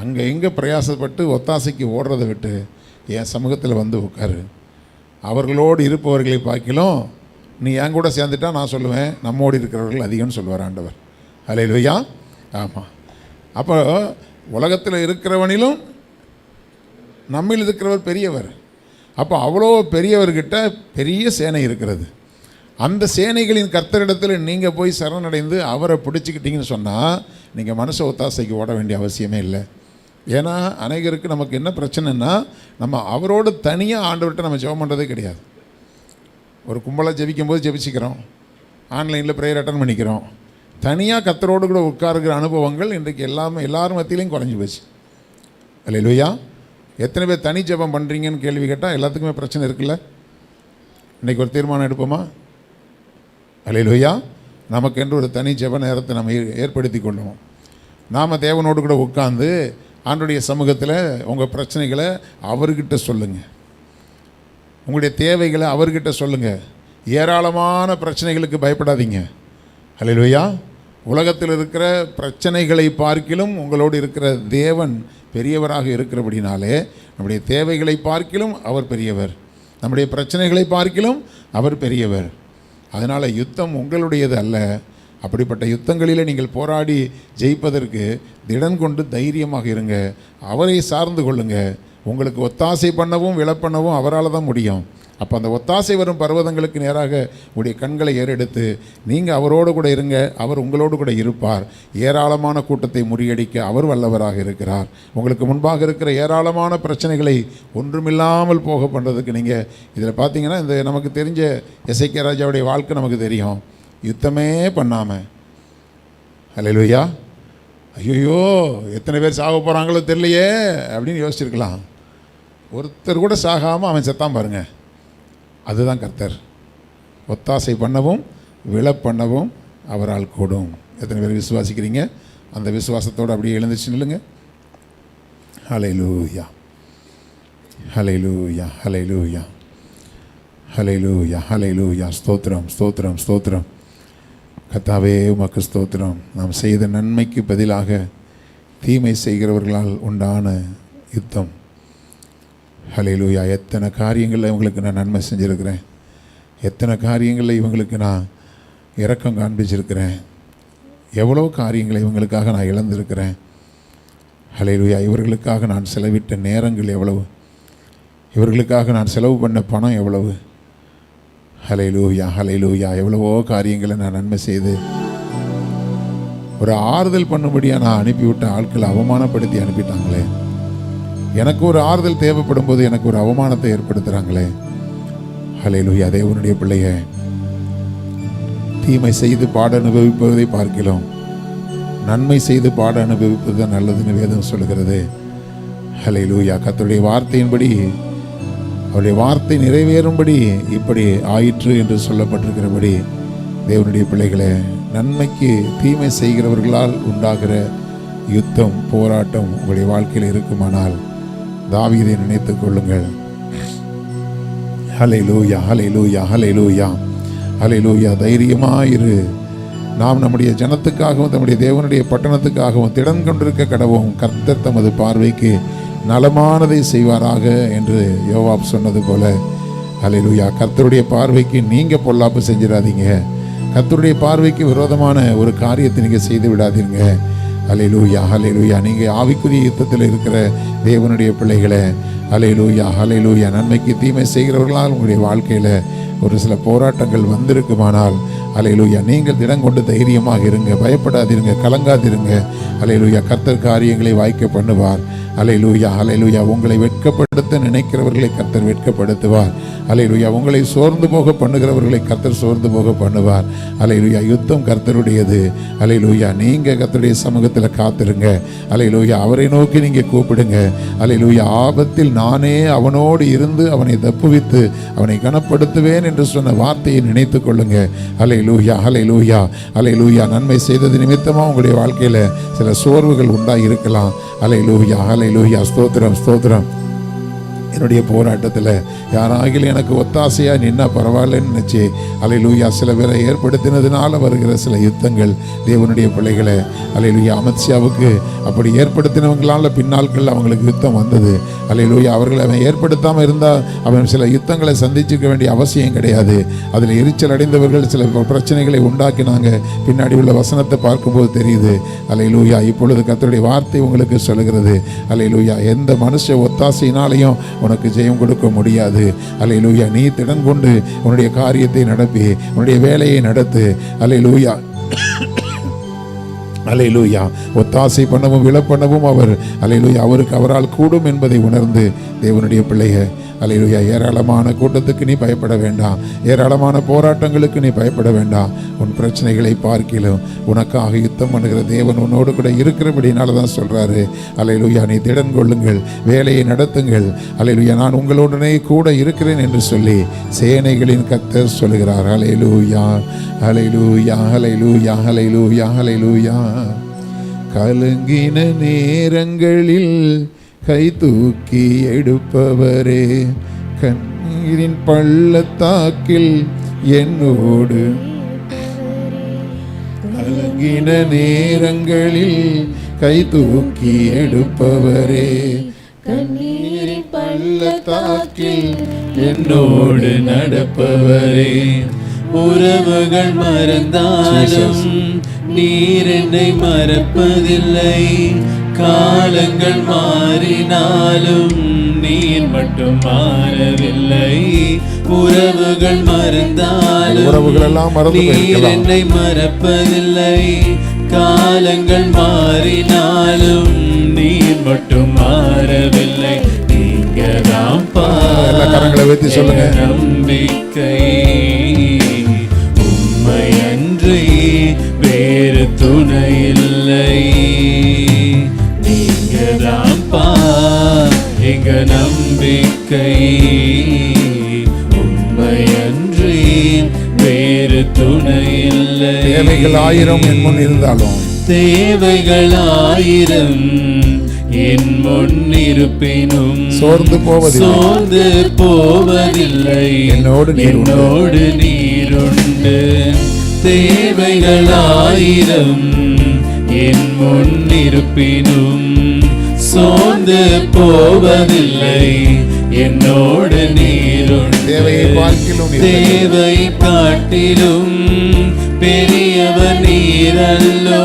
அங்கே எங்கே பிரயாசப்பட்டு ஒத்தாசைக்கு ஓடுறதை விட்டு என் சமூகத்தில் வந்து உட்காரு. அவர்களோடு இருப்பவர்களை பார்க்கிலும் நீ என் கூட சேர்ந்துட்டா நான் சொல்லுவேன், நம்மோடு இருக்கிறவர்கள் அதிகம்னு சொல்லுவார் ஆண்டவர். அல்லேலூயா. ஆமாம். அப்போ உலகத்தில் இருக்கிறவனிலும் நம்மில் இருக்கிறவர் பெரியவர். அப்போ அவ்வளோ பெரியவர்கிட்ட பெரிய சேனை இருக்கிறது. அந்த சேனைகளின் கர்த்தரிடத்தில் நீங்கள் போய் சரணடைந்து அவரை பிடிச்சிக்கிட்டீங்கன்னு சொன்னால் நீங்கள் மனசு ஒத்தாசைக்கு ஓட வேண்டிய அவசியமே இல்லை. ஏன்னா அநேகருக்கு நமக்கு என்ன பிரச்சனைன்னா, நம்ம அவரோடு தனியாக ஆண்டவர்கிட்ட நம்ம ஜெபம் பண்ணுறதே கிடையாது. ஒரு கும்பலாக ஜெபிக்கும் போது ஜெபிச்சிக்கிறோம், ஆன்லைனில் ப்ரேயர் அட்டன் பண்ணிக்கிறோம். தனியாக கர்த்தரோடு கூட உட்காருகிற அனுபவங்கள் இன்றைக்கு எல்லாரும் மத்தியிலையும் குறைஞ்சி போச்சு. அல்லேலூயா. எத்தனை பேர் தனி ஜெபம் பண்ணுறீங்கன்னு கேள்வி கேட்டால் எல்லாத்துக்குமே பிரச்சனை இருக்குல்ல. இன்றைக்கி ஒரு தீர்மானம் எடுப்போமா? அல்லேலூயா. நமக்கென்று ஒரு தனி ஜெப நேரத்தை நம்ம ஏற்படுத்தி கொள்ளுவோம். நாம் தேவனோடு கூட உட்கார்ந்து ஆண்டவருடைய சமூகத்தில் உங்கள் பிரச்சனைகளை அவர்கிட்ட சொல்லுங்கள், உங்களுடைய தேவைகளை அவர்கிட்ட சொல்லுங்கள். ஏராளமான பிரச்சனைகளுக்கு பயப்படாதீங்க. அல்லேலூயா. உலகத்தில் இருக்கிற பிரச்சனைகளை பார்க்கிலும் உங்களோடு இருக்கிற தேவன் பெரியவராக இருக்கிறபடினாலே நம்முடைய தேவைகளை பார்க்கிலும் அவர் பெரியவர், நம்முடைய பிரச்சனைகளை பார்க்கிலும் அவர் பெரியவர். அதனால் யுத்தம் உங்களுடையது அல்ல. அப்படிப்பட்ட யுத்தங்களில் நீங்கள் போராடி ஜெயிப்பதற்கு திடன் கொண்டு தைரியமாக இருங்க. அவரை சார்ந்து கொள்ளுங்க. உங்களுக்கு ஒத்தாசை பண்ணவும் விழப்பண்ணவும் அவரால் தான் முடியும். அப்போ அந்த ஒத்தாசை வரும் பர்வதங்களுக்கு நேராக உங்களுடைய கண்களை ஏறெடுத்து நீங்கள் அவரோடு கூட இருங்க. அவர் உங்களோடு கூட இருப்பார். ஏராளமான கூட்டத்தை முறியடிக்க அவர் வல்லவராக இருக்கிறார். உங்களுக்கு முன்பாக இருக்கிற ஏராளமான பிரச்சனைகளை ஒன்றுமில்லாமல் போக பண்ணுறதுக்கு நீங்கள் இதில் பார்த்தீங்கன்னா, இந்த நமக்கு தெரிஞ்ச எசேக்கியா ராஜாவுடைய வாழ்க்கை நமக்கு தெரியும். யுத்தமே பண்ணாமல், அல்லேலூயா, ஐயோ எத்தனை பேர் சாக போகிறாங்களோ தெரியலையே அப்படின்னு யோசிச்சிருக்கலாம். ஒருத்தர் கூட சாகாமல் அவன் செத்தான் பாருங்க. அதுதான் கர்த்தர். ஒத்தாசை பண்ணவும் விழப்பண்ணவும் அவரால் கூடும். எத்தனை பேர் விசுவாசிக்கிறீங்க? அந்த விசுவாசத்தோடு அப்படியே எழுந்துச்சு நில்லுங்க. ஹல்லேலூயா, ஹல்லேலூயா, ஹல்லேலூயா, ஹல்லேலூயா, ஹல்லேலூயா. ஸ்தோத்திரம், ஸ்தோத்திரம், ஸ்தோத்திரம். கர்த்தாவே உமக்கு ஸ்தோத்திரம். நாம் செய்த நன்மைக்கு பதிலாக தீமை செய்கிறவர்களால் உண்டான யுத்தம். ஹல்லேலூயா. எத்தனை காரியங்களில் இவங்களுக்கு நான் நன்மை செஞ்சுருக்கிறேன், எத்தனை காரியங்களில் இவங்களுக்கு நான் இரக்கம் காண்பிச்சிருக்கிறேன், எவ்வளோ காரியங்களை இவங்களுக்காக நான் இழந்திருக்கிறேன். ஹல்லேலூயா. இவர்களுக்காக நான் செலவிட்ட நேரங்கள் எவ்வளவு, இவர்களுக்காக நான் செலவு பண்ண பணம் எவ்வளவு. ஹல்லேலூயா, ஹல்லேலூயா. எவ்வளவோ காரியங்களை நான் நன்மை செய்து ஒரு ஆறுதல் பண்ணும்படியாக நான் அனுப்பிவிட்ட ஆட்களை அவமானப்படுத்தி அனுப்பிட்டாங்களே. எனக்கு ஒரு ஆறுதல் தேவைப்படும் போது எனக்கு ஒரு அவமானத்தை ஏற்படுத்துகிறாங்களே. ஹல்லேலூயா. தேவனுடைய பிள்ளைய தீமை செய்து பாட அனுபவிப்பதை பார்க்கிறோம், நன்மை செய்து பாட அனுபவிப்பது தான் நல்லதுன்னு வேதம் சொல்லுகிறது. ஹல்லேலூயா. கர்த்தருடைய வார்த்தையின்படி, அவருடைய வார்த்தை நிறைவேறும்படி இப்படி ஆயிற்று என்று சொல்லப்பட்டிருக்கிறபடி, தேவனுடைய பிள்ளைகளே, நன்மைக்கு தீமை செய்கிறவர்களால் உண்டாகிற யுத்தம், போராட்டம் உங்களுடைய வாழ்க்கையில் இருக்குமானால் தாவீதை நினைத்துக் கொள்ளுங்கள். ஹல்லேலூயா, ஹல்லேலூயா, ஹல்லேலூயா, ஹல்லேலூயா. தைரியமாயிரு. நாம் நம்முடைய ஜனத்துக்காகவும் நம்முடைய தேவனுடைய பட்டணத்துக்காகவும் திடன் கொண்டிருக்க கடவும். கர்த்தர் தமது பார்வைக்கு நலமானதை செய்வாராக என்று யோவாப் சொன்னது போல, ஹல்லேலூயா, கர்த்தருடைய பார்வைக்கு நீங்கள் பொல்லாப்பு செஞ்சிடாதீங்க. கர்த்தருடைய பார்வைக்கு விரோதமான ஒரு காரியத்தை நீங்கள் செய்து விடாதீங்க. ஹல்லேலூயா ஹல்லேலூயா. நீங்கள் ஆவிக்குரிய யுத்தத்தில் இருக்கிற தேவனுடைய பிள்ளைகளே, ஹல்லேலூயா ஹல்லேலூயா. நன்மைக்கு தீமை செய்கிறவர்களால் உங்களுடைய வாழ்க்கையில் ஒரு சில போராட்டங்கள் வந்திருக்குமானால், ஹல்லேலூயா, நீங்கள் திடம் கொண்டு தைரியமாக இருங்க, பயப்படாதிருங்க, கலங்காதிருங்க. ஹல்லேலூயா, கர்த்தர் காரியங்களை வாய்க்க பண்ணுவார். ஹல்லேலூயா ஹல்லேலூயா. உங்களை வெட்கப்படுத்த நினைக்கிறவர்களை கர்த்தர் வெட்கப்படுத்துவார். ஹல்லேலூயா. உங்களை சோர்ந்து போக பண்ணுகிறவர்களை கர்த்தர் சோர்ந்து போக பண்ணுவார். ஹல்லேலூயா. யுத்தம் கர்த்தருடையது. ஹல்லேலூயா. நீங்கள் கர்த்தருடைய சமூகத்தில் காத்திருங்க. ஹல்லேலூயா. அவரை நோக்கி நீங்கள் கூப்பிடுங்க. ஹல்லேலூயா. ஆபத்தில் நானே அவனோடு இருந்து அவனை தப்புவித்து அவனை கனப்படுத்துவேன் என்று சொன்ன வார்த்தையை நினைத்து கொள்ளுங்க. ஹல்லேலூயா ஹல்லேலூயா ஹல்லேலூயா. நன்மை செய்தது நிமித்தமாக உங்களுடைய வாழ்க்கையில் சில சோர்வுகள் உண்டாகி இருக்கலாம். ஹல்லேலூயா ஹல்லேலூயா. ஸ்தோத்திரம் ஸ்தோத்திரம். என்னுடைய போராட்டத்தில் யாராகிலும் எனக்கு ஒத்தாசையாக நின்னா பரவாயில்லன்னு நினச்சி, ஹல்லேலூயா, சில பேரை ஏற்படுத்தினதுனால வருகிற சில யுத்தங்கள் தேவனுடைய பிள்ளைகளை, ஹல்லேலூயா, அமத்சியாவுக்கு அப்படி ஏற்படுத்தினவங்களால பின்னாட்கள் அவங்களுக்கு யுத்தம் வந்தது. ஹல்லேலூயா. அவர்களை அவன் ஏற்படுத்தாமல் இருந்தால் அவன் சில யுத்தங்களை சந்திச்சிக்க வேண்டிய அவசியம் கிடையாது. அதில் எரிச்சல் அடைந்தவர்கள் சில பிரச்சனைகளை உண்டாக்கினாங்க. பின்னாடி உள்ள வசனத்தை பார்க்கும்போது தெரியுது. ஹல்லேலூயா. இப்பொழுது கர்த்தருடைய வார்த்தை உங்களுக்கு சொல்லுகிறது, ஹல்லேலூயா, எந்த மனுஷ ஒத்தாசையினாலையும் உனக்கு ஜெயம் கொடுக்க முடியாது. ஹல்லேலூயா. நீ திடன் கொண்டு உன்னுடைய காரியத்தை நடப்பி, உன்னுடைய வேலையை நடத்து. ஹல்லேலூயா ஹல்லேலூயா. ஒத்தாசை பண்ணவும் விழப்பண்ணவும் அவர், ஹல்லேலூயா, அவருக்கு அவரால் கூடும் என்பதை உணர்ந்து தேவனுடைய பிள்ளைய, ஹல்லேலூயா, ஏராளமான கூட்டத்துக்கு நீ பயப்பட வேண்டாம். ஏராளமான போராட்டங்களுக்கு நீ பயப்பட வேண்டாம். உன் பிரச்சனைகளை பார்க்கிலும் உனக்காக யுத்தம் பண்ணுகிற தேவன் உன்னோடு கூட இருக்கிறபடினால தான் சொல்கிறாரு, ஹல்லேலூயா, நீ திடன் கொள்ளுங்கள், வேலையை நடத்துங்கள். ஹல்லேலூயா, நான் உங்களுடனே கூட இருக்கிறேன் என்று சொல்லி சேனைகளின் கர்த்தர் சொல்கிறார். ஹல்லேலூயா ஹல்லேலூயா ஹல்லேலூயா ஹல்லேலூயா ஹல்லேலூயா. கலங்கின நேரங்களில் கை தூக்கி எடுப்பவரே, கண்ணீரின் பள்ளத்தாக்கில் என்னோடு, கலங்கின நேரங்களில் கை தூக்கி எடுப்பவரே, கண்ணீரின் பள்ளத்தாக்கில் என்னோடு நடப்பவரே. உறவுகள் மறந்தாலும் நீர் என்னை மறப்பதில்லை. காலங்கள் மாறினாலும் நீர் மட்டும் மாறவில்லை. உறவுகள் மறந்தாலும் நீர் என்னை மறப்பதில்லை. காலங்கள் மாறினாலும் நீர் மட்டும் மாறவில்லை. நீங்க தான் நம்பிக்கை, உண்மையன்றி வேறு துணை இல்லை. எங்க நம்பிக்கை, உண்மையன்றி வேறு துணை இல்லை. தேவைகள் 1000 என் முன் இருந்தாலும், தேவைகள் 1000 என் முன் இருப்பினும் சோர்ந்து போவதில்லை. என்னோடு நீருண்டு. தேவைகள் 1000 என் முன் இருப்பினும் சோர்ந்து போவதில்லை. என்னோடு நீருண்டு. தேவை காட்டிலும் பெரியவர் நீரல்லோ,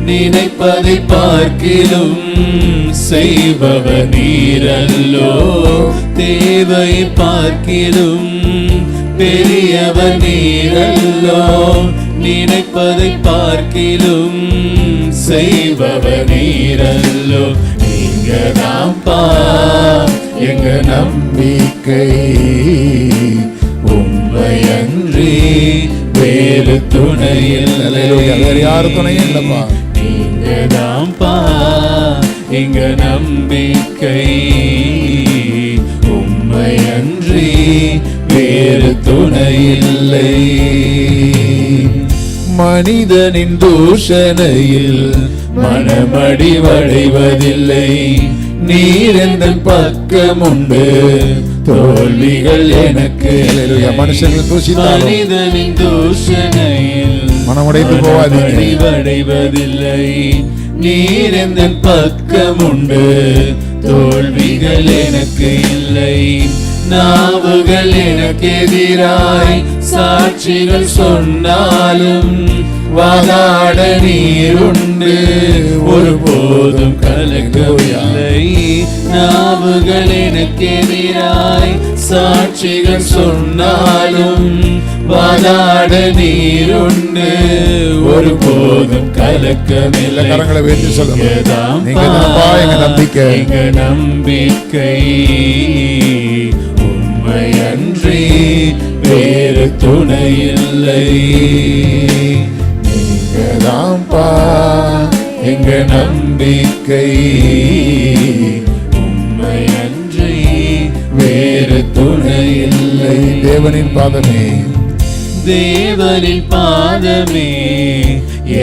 நினைப்பதை பார்க்கிலும் செய்பவர் நீரல்லோ. தேவை பார்க்கிலும் பெரியவர் நீரல்லோ, நினைப்பதை பார்க்கிலும் செய்பவர் நீரல்லோ. நீங்க தான்ப்பா எங்க நம்பிக்கை, உண்மையன்றி வேறு துணை இல்லை. வேறு யாரு துணையும் இல்லைப்பா. நீங்க தான்ப்பா எங்க நம்பிக்கை, உண்மையன்றி வேறு துணை இல்லை. மனிதனின் தூஷணையில் மனமடிவடைவதில்லை. நீர் எந்த பக்கம் உண்டு, தோல்விகள் எனக்கு. மனிதனின் தூஷணையில் மனமடிவடைவதில்லை. நீர் எந்த பக்கம் உண்டு, தோல்விகள் எனக்கு இல்லை. நாவுகள் எனக்கு எதிராய் சாட்சிகள் சொன்னாலும் வாதாட நீருண்டு ஒருபோதும் கலக்கவில்லை. நாவுகள் எனக்கு எதிராய் சாட்சிகள் சொன்னாலும் வாதாட நீருண்டு ஒருபோதும் கலக்கமில்லை. கரங்களை உயர்த்தி சொல்லுங்க. நீங்க தான் எங்க நம்பிக்கை, எங்க நம்பிக்கை உம்மையன்றி வேறு துணை இல்லை. நீங்கதான்ப்பா எங்க நம்பிக்கை உம்மையன்றி வேறு துணை இல்லை. தேவனின் பாதமே, தேவனின் பாதமே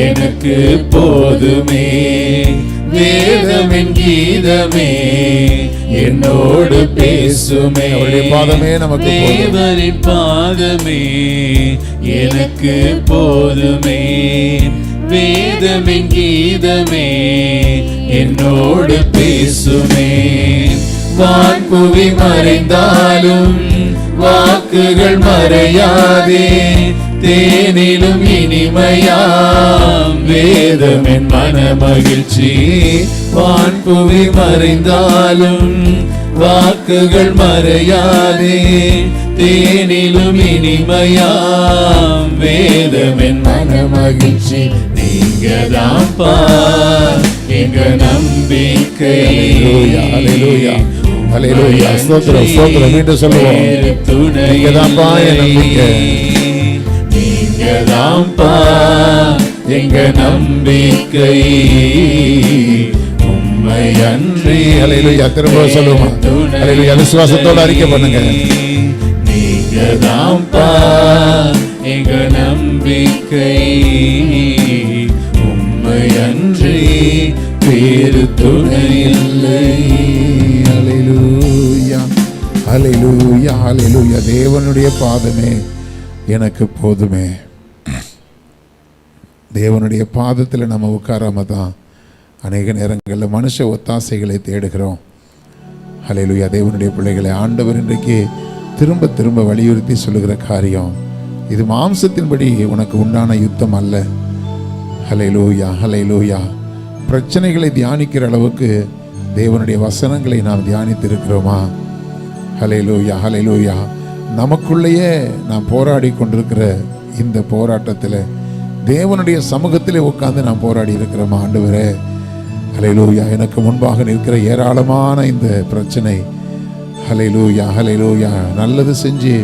எனக்கு போதுமே. வேதமின் கீதமே என்னோடு பேசுமே. அவருடைய பாதமே நமக்கு போதும். தேவனின் பாதமே எனக்கு போதுமே. வேதமின் கீதமே என்னோடு பேசுமே. வான்புவி மறைந்தாலும் வாக்குகள் மறையாதே. தேனிலும் இனிமையாம் வேதம் என் மன மகிழ்ச்சி. வான்புவி மறைந்தாலும் வாக்குகள் மறையாதே. தேனிலும் இனிமையாம் வேதம் என் மன மகிழ்ச்சி. நீங்க தான்ப்பா எங்க நம்பிக்கை. ஹல்லேலூயா, ஹல்லேலூயா, ஸ்தோத்திரம், ஸ்தோத்திரம். மீண்டும் சொல்லுவோம். நீங்க தான்ப்பா என் நம்பிக்கை. நீங்க தான்ப்பா எங்க நம்பிக்கை உம்மையன்றி. ஹல்லேலூயா, திரும்ப சொல்லுவோம். ஹல்லேலூயா, விசுவாசத்தோட அறிக்கை பண்ணுங்க. நீங்க தான்ப்பா எங்க நம்பிக்கை உம்மையன்றி வேறு துணை இல்லை. ஹல்லேலூயா, ஹல்லேலூயா, ஹல்லேலூயா. தேவனுடைய பாதமே எனக்கு போதுமே. தேவனுடைய பாதத்தில் நம்ம உட்காராம தான் அநேக நேரங்களில் மனுஷ ஒத்தாசைகளை தேடுகிறோம். ஹல்லேலூயா. தேவனுடைய பிள்ளைகளை ஆண்டவர் இன்றைக்கு திரும்ப திரும்ப வலியுறுத்தி சொல்லுகிற காரியம், இது மாம்சத்தின்படி உனக்கு உண்டான யுத்தம் அல்ல. ஹல்லேலூயா, ஹல்லேலூயா. பிரச்சனைகளை தியானிக்கிற அளவுக்கு தேவனுடைய வசனங்களை நாம் தியானித்து இருக்கிறோமா? ஹல்லேலூயா, ஹல்லேலூயா. நமக்குள்ளேயே நாம் போராடி கொண்டிருக்கிற இந்த போராட்டத்தில் தேவனுடைய சமூகத்திலே உட்கார்ந்து நாம் போராடி இருக்கிறோமா? ஆண்டவரே, ஹல்லேலூயா, எனக்கு முன்பாக நிற்கிற ஏராளமான இந்த பிரச்சனை, ஹல்லேலூயா, ஹல்லேலூயா, நல்லது செஞ்சு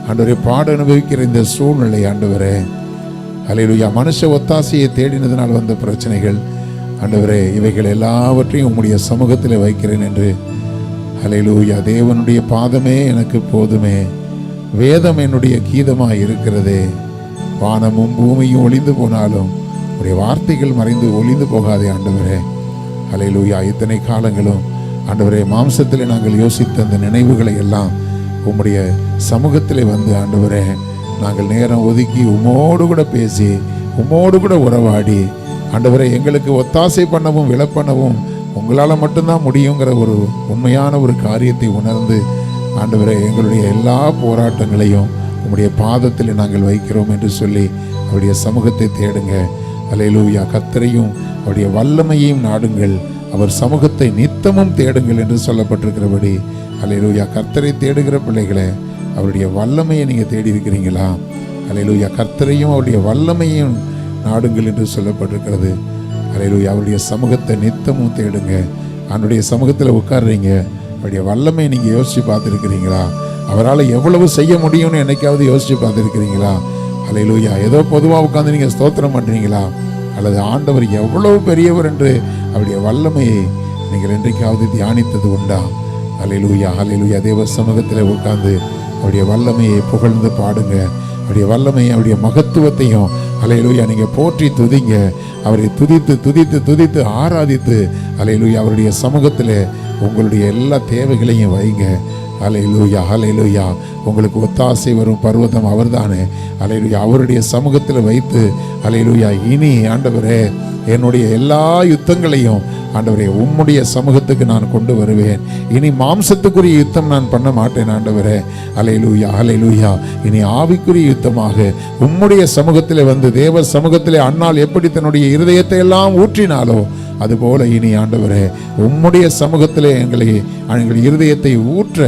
ஆண்டவரே பாட அனுபவிக்கிற இந்த சூழ்நிலை, ஆண்டவரே, ஹல்லேலூயா, மனுஷ ஒத்தாசையை தேடினதுனால் வந்த பிரச்சனைகள், ஆண்டவரே, இவைகள் எல்லாவற்றையும் உம்முடைய சமூகத்தில் வைக்கிறேன் என்று, ஹல்லேலூயா, தேவனுடைய பாதமே எனக்கு போதுமே. வேதம் என்னுடைய கீதமாக இருக்கிறதே. வானமும் பூமியும் ஒளிந்து போனாலும் உடைய வார்த்தைகள் மறைந்து ஒளிந்து போகாதே ஆண்டவரே. ஹல்லேலூயா. இத்தனை காலங்களும் ஆண்டவரே மாம்சத்தில் நாங்கள் யோசித்த அந்த நினைவுகளை எல்லாம் உம்முடைய சமூகத்தில் வந்து ஆண்டவரே நாங்கள் நேரம் ஒதுக்கி உம்மோடு கூட பேசி உம்மோடு கூட உறவாடி ஆண்டவரே எங்களுக்கு ஒத்தாசை பண்ணவும் விளப்பண்ணவும் உங்களால் மட்டும்தான் முடியுங்கிற ஒரு உண்மையான ஒரு காரியத்தை உணர்ந்து ஆண்டவரே எங்களுடைய எல்லா போராட்டங்களையும் உம்முடைய பாதத்தில் நாங்கள் வைக்கிறோம் என்று சொல்லி அவருடைய சமூகத்தை தேடுங்க. ஹல்லேலூயா. கர்த்தரையும் அவருடைய வல்லமையையும் நாடுங்கள், அவர் சமூகத்தை நித்தமும் தேடுங்கள் என்று சொல்லப்பட்டிருக்கிறபடி, ஹல்லேலூயா, கர்த்தரை தேடுகிற பிள்ளைகளே, அவருடைய வல்லமையை நீங்கள் தேடி இருக்கிறீங்களா? ஹல்லேலூயா. கர்த்தரையும் அவருடைய வல்லமையும் நாடுங்கள் என்று சொல்லப்பட்டிருக்கிறது. ஹல்லேலூயா. அவருடைய சமூகத்தை நித்தமும் தேடுங்க. அவருடைய சமூகத்தில் உட்கார்றீங்க, அவருடைய வல்லமையை நீங்கள் யோசித்து பார்த்துருக்கிறீங்களா? அவரால் எவ்வளவு செய்ய முடியும்னு என்னைக்காவது யோசித்து பார்த்துருக்கிறீங்களா? ஹல்லேலூயா. ஏதோ பொதுவாக உட்காந்து நீங்கள் ஸ்தோத்திரம் பண்ணுறீங்களா? அல்லது ஆண்டவர் எவ்வளவு பெரியவர் என்று அவருடைய வல்லமையை நீங்கள் என்றைக்காவது தியானித்தது உண்டா? ஹல்லேலூயா, ஹல்லேலூயா. தேவ சமூகத்தில் உட்கார்ந்து அவருடைய வல்லமையை புகழ்ந்து பாடுங்க. அவருடைய வல்லமையை அவருடைய மகத்துவத்தையும் ஹல்லேலூயா நீங்கள் போற்றி துதிங்க. அவரை துதித்து துதித்து துதித்து ஆராதித்து ஹல்லேலூயா அவருடைய சமூகத்தில் உங்களுடைய எல்லா தேவைகளையும் வைங்க. ஹல்லேலூயா, ஹல்லேலூயா. உங்களுக்கு ஒத்தாசை வரும் பர்வதம் அவர்தானே. ஹல்லேலூயா. அவருடைய சமூகத்தில் வைத்து ஹல்லேலூயா இனி ஆண்டவரே என்னுடைய எல்லா யுத்தங்களையும் ஆண்டவரே உம்முடைய சமூகத்துக்கு நான் கொண்டு வருவேன். இனி மாம்சத்துக்குரிய யுத்தம் நான் பண்ண மாட்டேன் ஆண்டவரே. அல்லேலூயா, அல்லேலூயா. இனி ஆவிக்குரிய யுத்தமாக உம்முடைய சமூகத்திலே வந்து, தேவ சமூகத்திலே அன்னாள் எப்படி தன்னுடைய இருதயத்தை எல்லாம் ஊற்றினாலோ அதுபோல இனி ஆண்டவரே உம்முடைய சமூகத்திலே எங்கள் இருதயத்தை ஊற்ற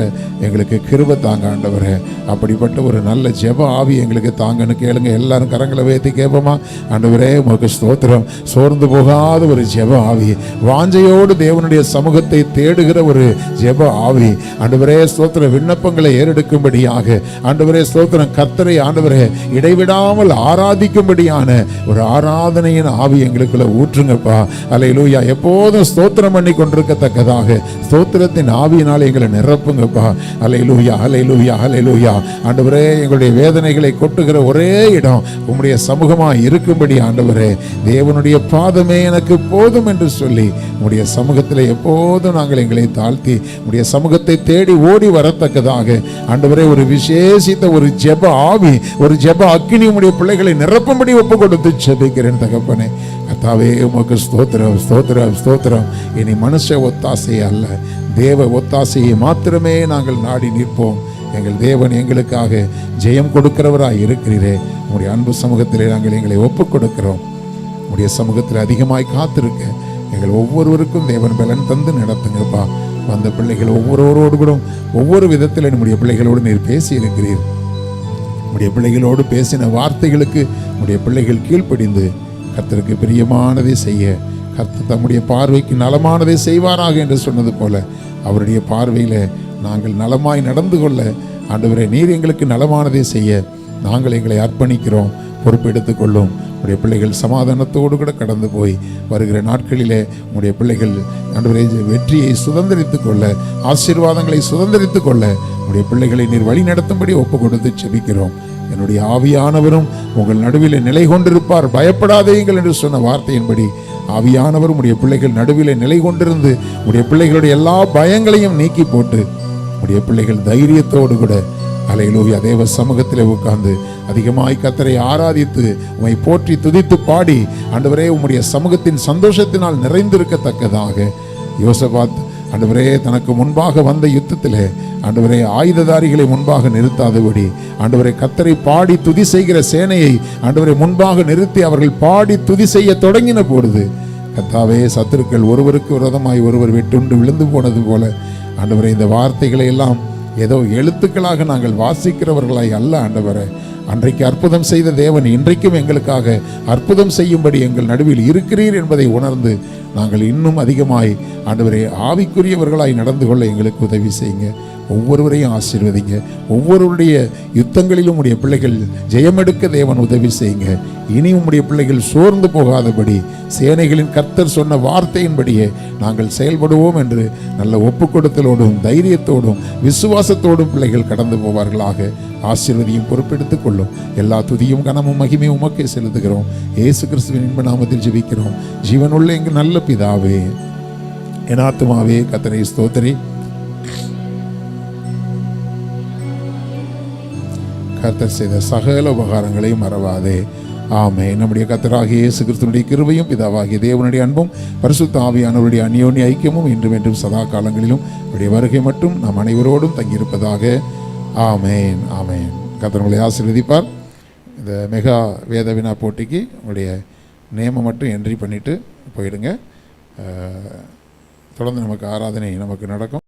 எங்களுக்கு கிருபை தாங்க ஆண்டவரே. அப்படிப்பட்ட ஒரு நல்ல ஜெப ஆவி எங்களுக்கு தாங்கன்னு கேளுங்க. எல்லாரும் கரங்களை வைத்து கேட்போமா? ஆண்டவரே உமக்கு ஸ்தோத்திரம். சோர்ந்து போகாத ஒரு ஜெப ஆவி, வாஞ்சையோடு தேவனுடைய சமூகத்தை தேடுகிற ஒரு ஜெப ஆவி, ஆண்டவரே ஸ்தோத்திரம். விண்ணப்பங்களை ஏறெடுக்கும்படியாக ஆண்டவரே ஸ்தோத்திரம். கர்த்தரை ஆண்டவரே இடைவிடாமல் ஆராதிக்கும்படியான ஒரு ஆராதனையின் ஆவி எங்களுக்குள்ள ஊற்றுங்கப்பா. அல்லேலூயா. எப்போதும் ஸ்தோத்திரம் பண்ணி கொண்டிருக்கத்தக்கதாக ஸ்தோத்திரத்தின் ஆவியினால் எங்களை நிரப்புங்கப்பா. அல்லேலூயா, அல்லேலூயா, அல்லேலூயா. ஆண்டவரே எங்களுடைய வேதனைகளை கொட்டுகிற ஒரே இடம் உம்முடைய சமூகமாக இருக்கும்படி ஆண்டவரே, தேவனுடைய பாதமே எனக்கு போதும் என்று சொல்லி உம்முடைய சமூகத்தில் எப்போதும் நாங்கள் எங்களை தாழ்த்தி உம்முடைய சமூகத்தை தேடி ஓடி வரத்தக்கதாக ஆண்டவரே ஒரு விசேஷித்த ஒரு ஜெப ஆவி, ஒரு ஜெப அக்கினி உம்முடைய பிள்ளைகளை நிரப்பும்படி ஒப்பு கொடுத்து ஜெபிக்கிறேன் தகப்பனே. கர்த்தாவே உமக்கு ஸ்தோத்திரம், ஸ்தோத்திரம், ஸ்தோத்திரம். இனி மனுஷ ஒத்தாசை அல்ல, தேவ ஒத்தாசையை மாத்திரமே நாங்கள் நாடி நிற்போம். எங்கள் தேவன் எங்களுக்காக ஜெயம் கொடுக்கிறவராய் இருக்கிறீரே. உங்களுடைய அன்பு சமூகத்திலே நாங்கள் எங்களை ஒப்புக் கொடுக்கிறோம். உங்களுடைய சமூகத்தில் அதிகமாய் காத்திருக்க எங்கள் ஒவ்வொருவருக்கும் தேவன் பலன் தந்து நடத்துங்கப்பா. வந்த பிள்ளைகள் ஒவ்வொருவரோடு கூட ஒவ்வொரு விதத்தில் நம்முடைய பிள்ளைகளோடு நீர் பேசி இருக்கிறீர். நம்முடைய பிள்ளைகளோடு பேசின வார்த்தைகளுக்கு நம்முடைய பிள்ளைகள் கீழ்ப்படிந்து கர்த்தருக்கு பிரியமானதை செய்ய, கர்த்தர் தம்முடைய பார்வைக்கு நலமானதை செய்வாராக என்று சொன்னது போல அவருடைய பார்வையில் நாங்கள் நலமாய் நடந்து கொள்ள ஆண்டவரே நீர் எங்களுக்கு நலமானதை செய்ய நாங்கள் எங்களை அர்ப்பணிக்கிறோம். பொறுப்பெடுத்துக்கொள்ளும். உடைய பிள்ளைகள் சமாதானத்தோடு கூட கடந்து போய் வருகிற நாட்களிலே உடைய பிள்ளைகள் ஆண்டவரே வெற்றியை சுதந்திரித்து கொள்ள, ஆசீர்வாதங்களை சுதந்திரித்து கொள்ள உடைய பிள்ளைகளை நீர் வழி நடத்தும்படி ஒப்பு கொடுத்து செபிக்கிறோம். என்னுடைய ஆவியானவரும் உங்கள் நடுவிலே நிலை கொண்டிருப்பார், பயப்படாதீங்கள் என்று சொன்ன வார்த்தையின்படி ஆவியானவரும் உடைய பிள்ளைகள் நடுவிலே நிலை கொண்டிருந்து உடைய பிள்ளைகளுடைய எல்லா பயங்களையும் நீக்கி போட்டு உடைய பிள்ளைகள் தைரியத்தோடு கூட அல்லேலூயா தேவ சமூகத்திலே உட்கார்ந்து அதிகமாய் கர்த்தரை ஆராதித்து உம்மை போற்றி துதித்து பாடி ஆண்டவரே உம்முடைய சமூகத்தின் சந்தோஷத்தினால் நிறைந்திருக்கத்தக்கதாக யோசபாத் ஆண்டவரே தனக்கு முன்பாக வந்த யுத்தத்திலே ஆண்டவரே ஆயுததாரிகளை முன்பாக நிறுத்தாதபடி ஆண்டவரை கர்த்தரை பாடி துதி செய்கிற சேனையை ஆண்டவரை முன்பாக நிறுத்தி அவர்கள் பாடி துதி செய்ய தொடங்கின பொழுது கர்த்தாவே சத்துருக்கள் ஒருவருக்கு விரோதமாய் ஒருவர் வெட்டுண்டு விழுந்து போனது போல ஆண்டவரே இந்த வார்த்தைகளை எல்லாம் ஏதோ எழுத்துக்களாக நாங்கள் வாசிக்கிறவர்களாய் அல்ல ஆண்டவரே, அன்றைக்கு அற்புதம் செய்த தேவன் இன்றைக்கும் எங்களுக்காக அற்புதம் செய்யும்படி எங்கள் நடுவில் இருக்கிறீர் என்பதை உணர்ந்து நாங்கள் இன்னும் அதிகமாய் ஆண்டவரே ஆவிக்குரியவர்களாய் நடந்து கொள்ள எங்களுக்கு உதவி செய்யுங்க. ஒவ்வொருவரையும் ஆசீர்வதிங்க. ஒவ்வொருவருடைய யுத்தங்களிலும் உடைய பிள்ளைகள் ஜெயமெடுக்க தேவன் உதவி செய்யுங்க. இனி உம்முடைய பிள்ளைகள் சோர்ந்து போகாதபடி சேனைகளின் கர்த்தர் சொன்ன வார்த்தையின்படியே நாங்கள் செயல்படுவோம் என்று நல்ல ஒப்பு கொடுத்தலோடும் தைரியத்தோடும் விசுவாசத்தோடும் பிள்ளைகள் கடந்து போவார்களாக. ஆசீர்வதியும் பொறுப்பெடுத்துக் கொள்ளும். எல்லா துதியும் கனமும் மகிமையும் உமக்கே செலுத்துகிறோம். இயேசு கிறிஸ்துவின் இன்ப நாமத்தில் ஜெபிக்கிறோம். ஜீவனுள்ள எங்கள் நல்ல பிதாவே. என் ஆத்துமாவே கர்த்தரை ஸ்தோத்திரி. கர்த்தர் செய்த சகல உபகாரங்களையும் மறவாதே. ஆமே. நம்முடைய கர்த்தராகிய இயேசு கிறிஸ்துவினுடைய கிருபையும் பிதாவாகிய தேவனுடைய அன்பும் பரிசுத்த ஆவியானவருடைய அந்யோன்ய ஐக்கியமும் இன்றும் என்றும் சதா காலங்களிலும் அவருடைய வருகை மட்டும் நாம் அனைவரோடும் தங்கியிருப்பதாக. ஆமேன், ஆமேன். கர்த்தர் உங்களை ஆசீர்வதிப்பார். இந்த மெகா வேத வினா போட்டிக்கு உங்களுடைய நேமை மட்டும் என்ட்ரி பண்ணிவிட்டு போயிடுங்க. தொடர்ந்து நமக்கு ஆராதனை நமக்கு நடக்கும்.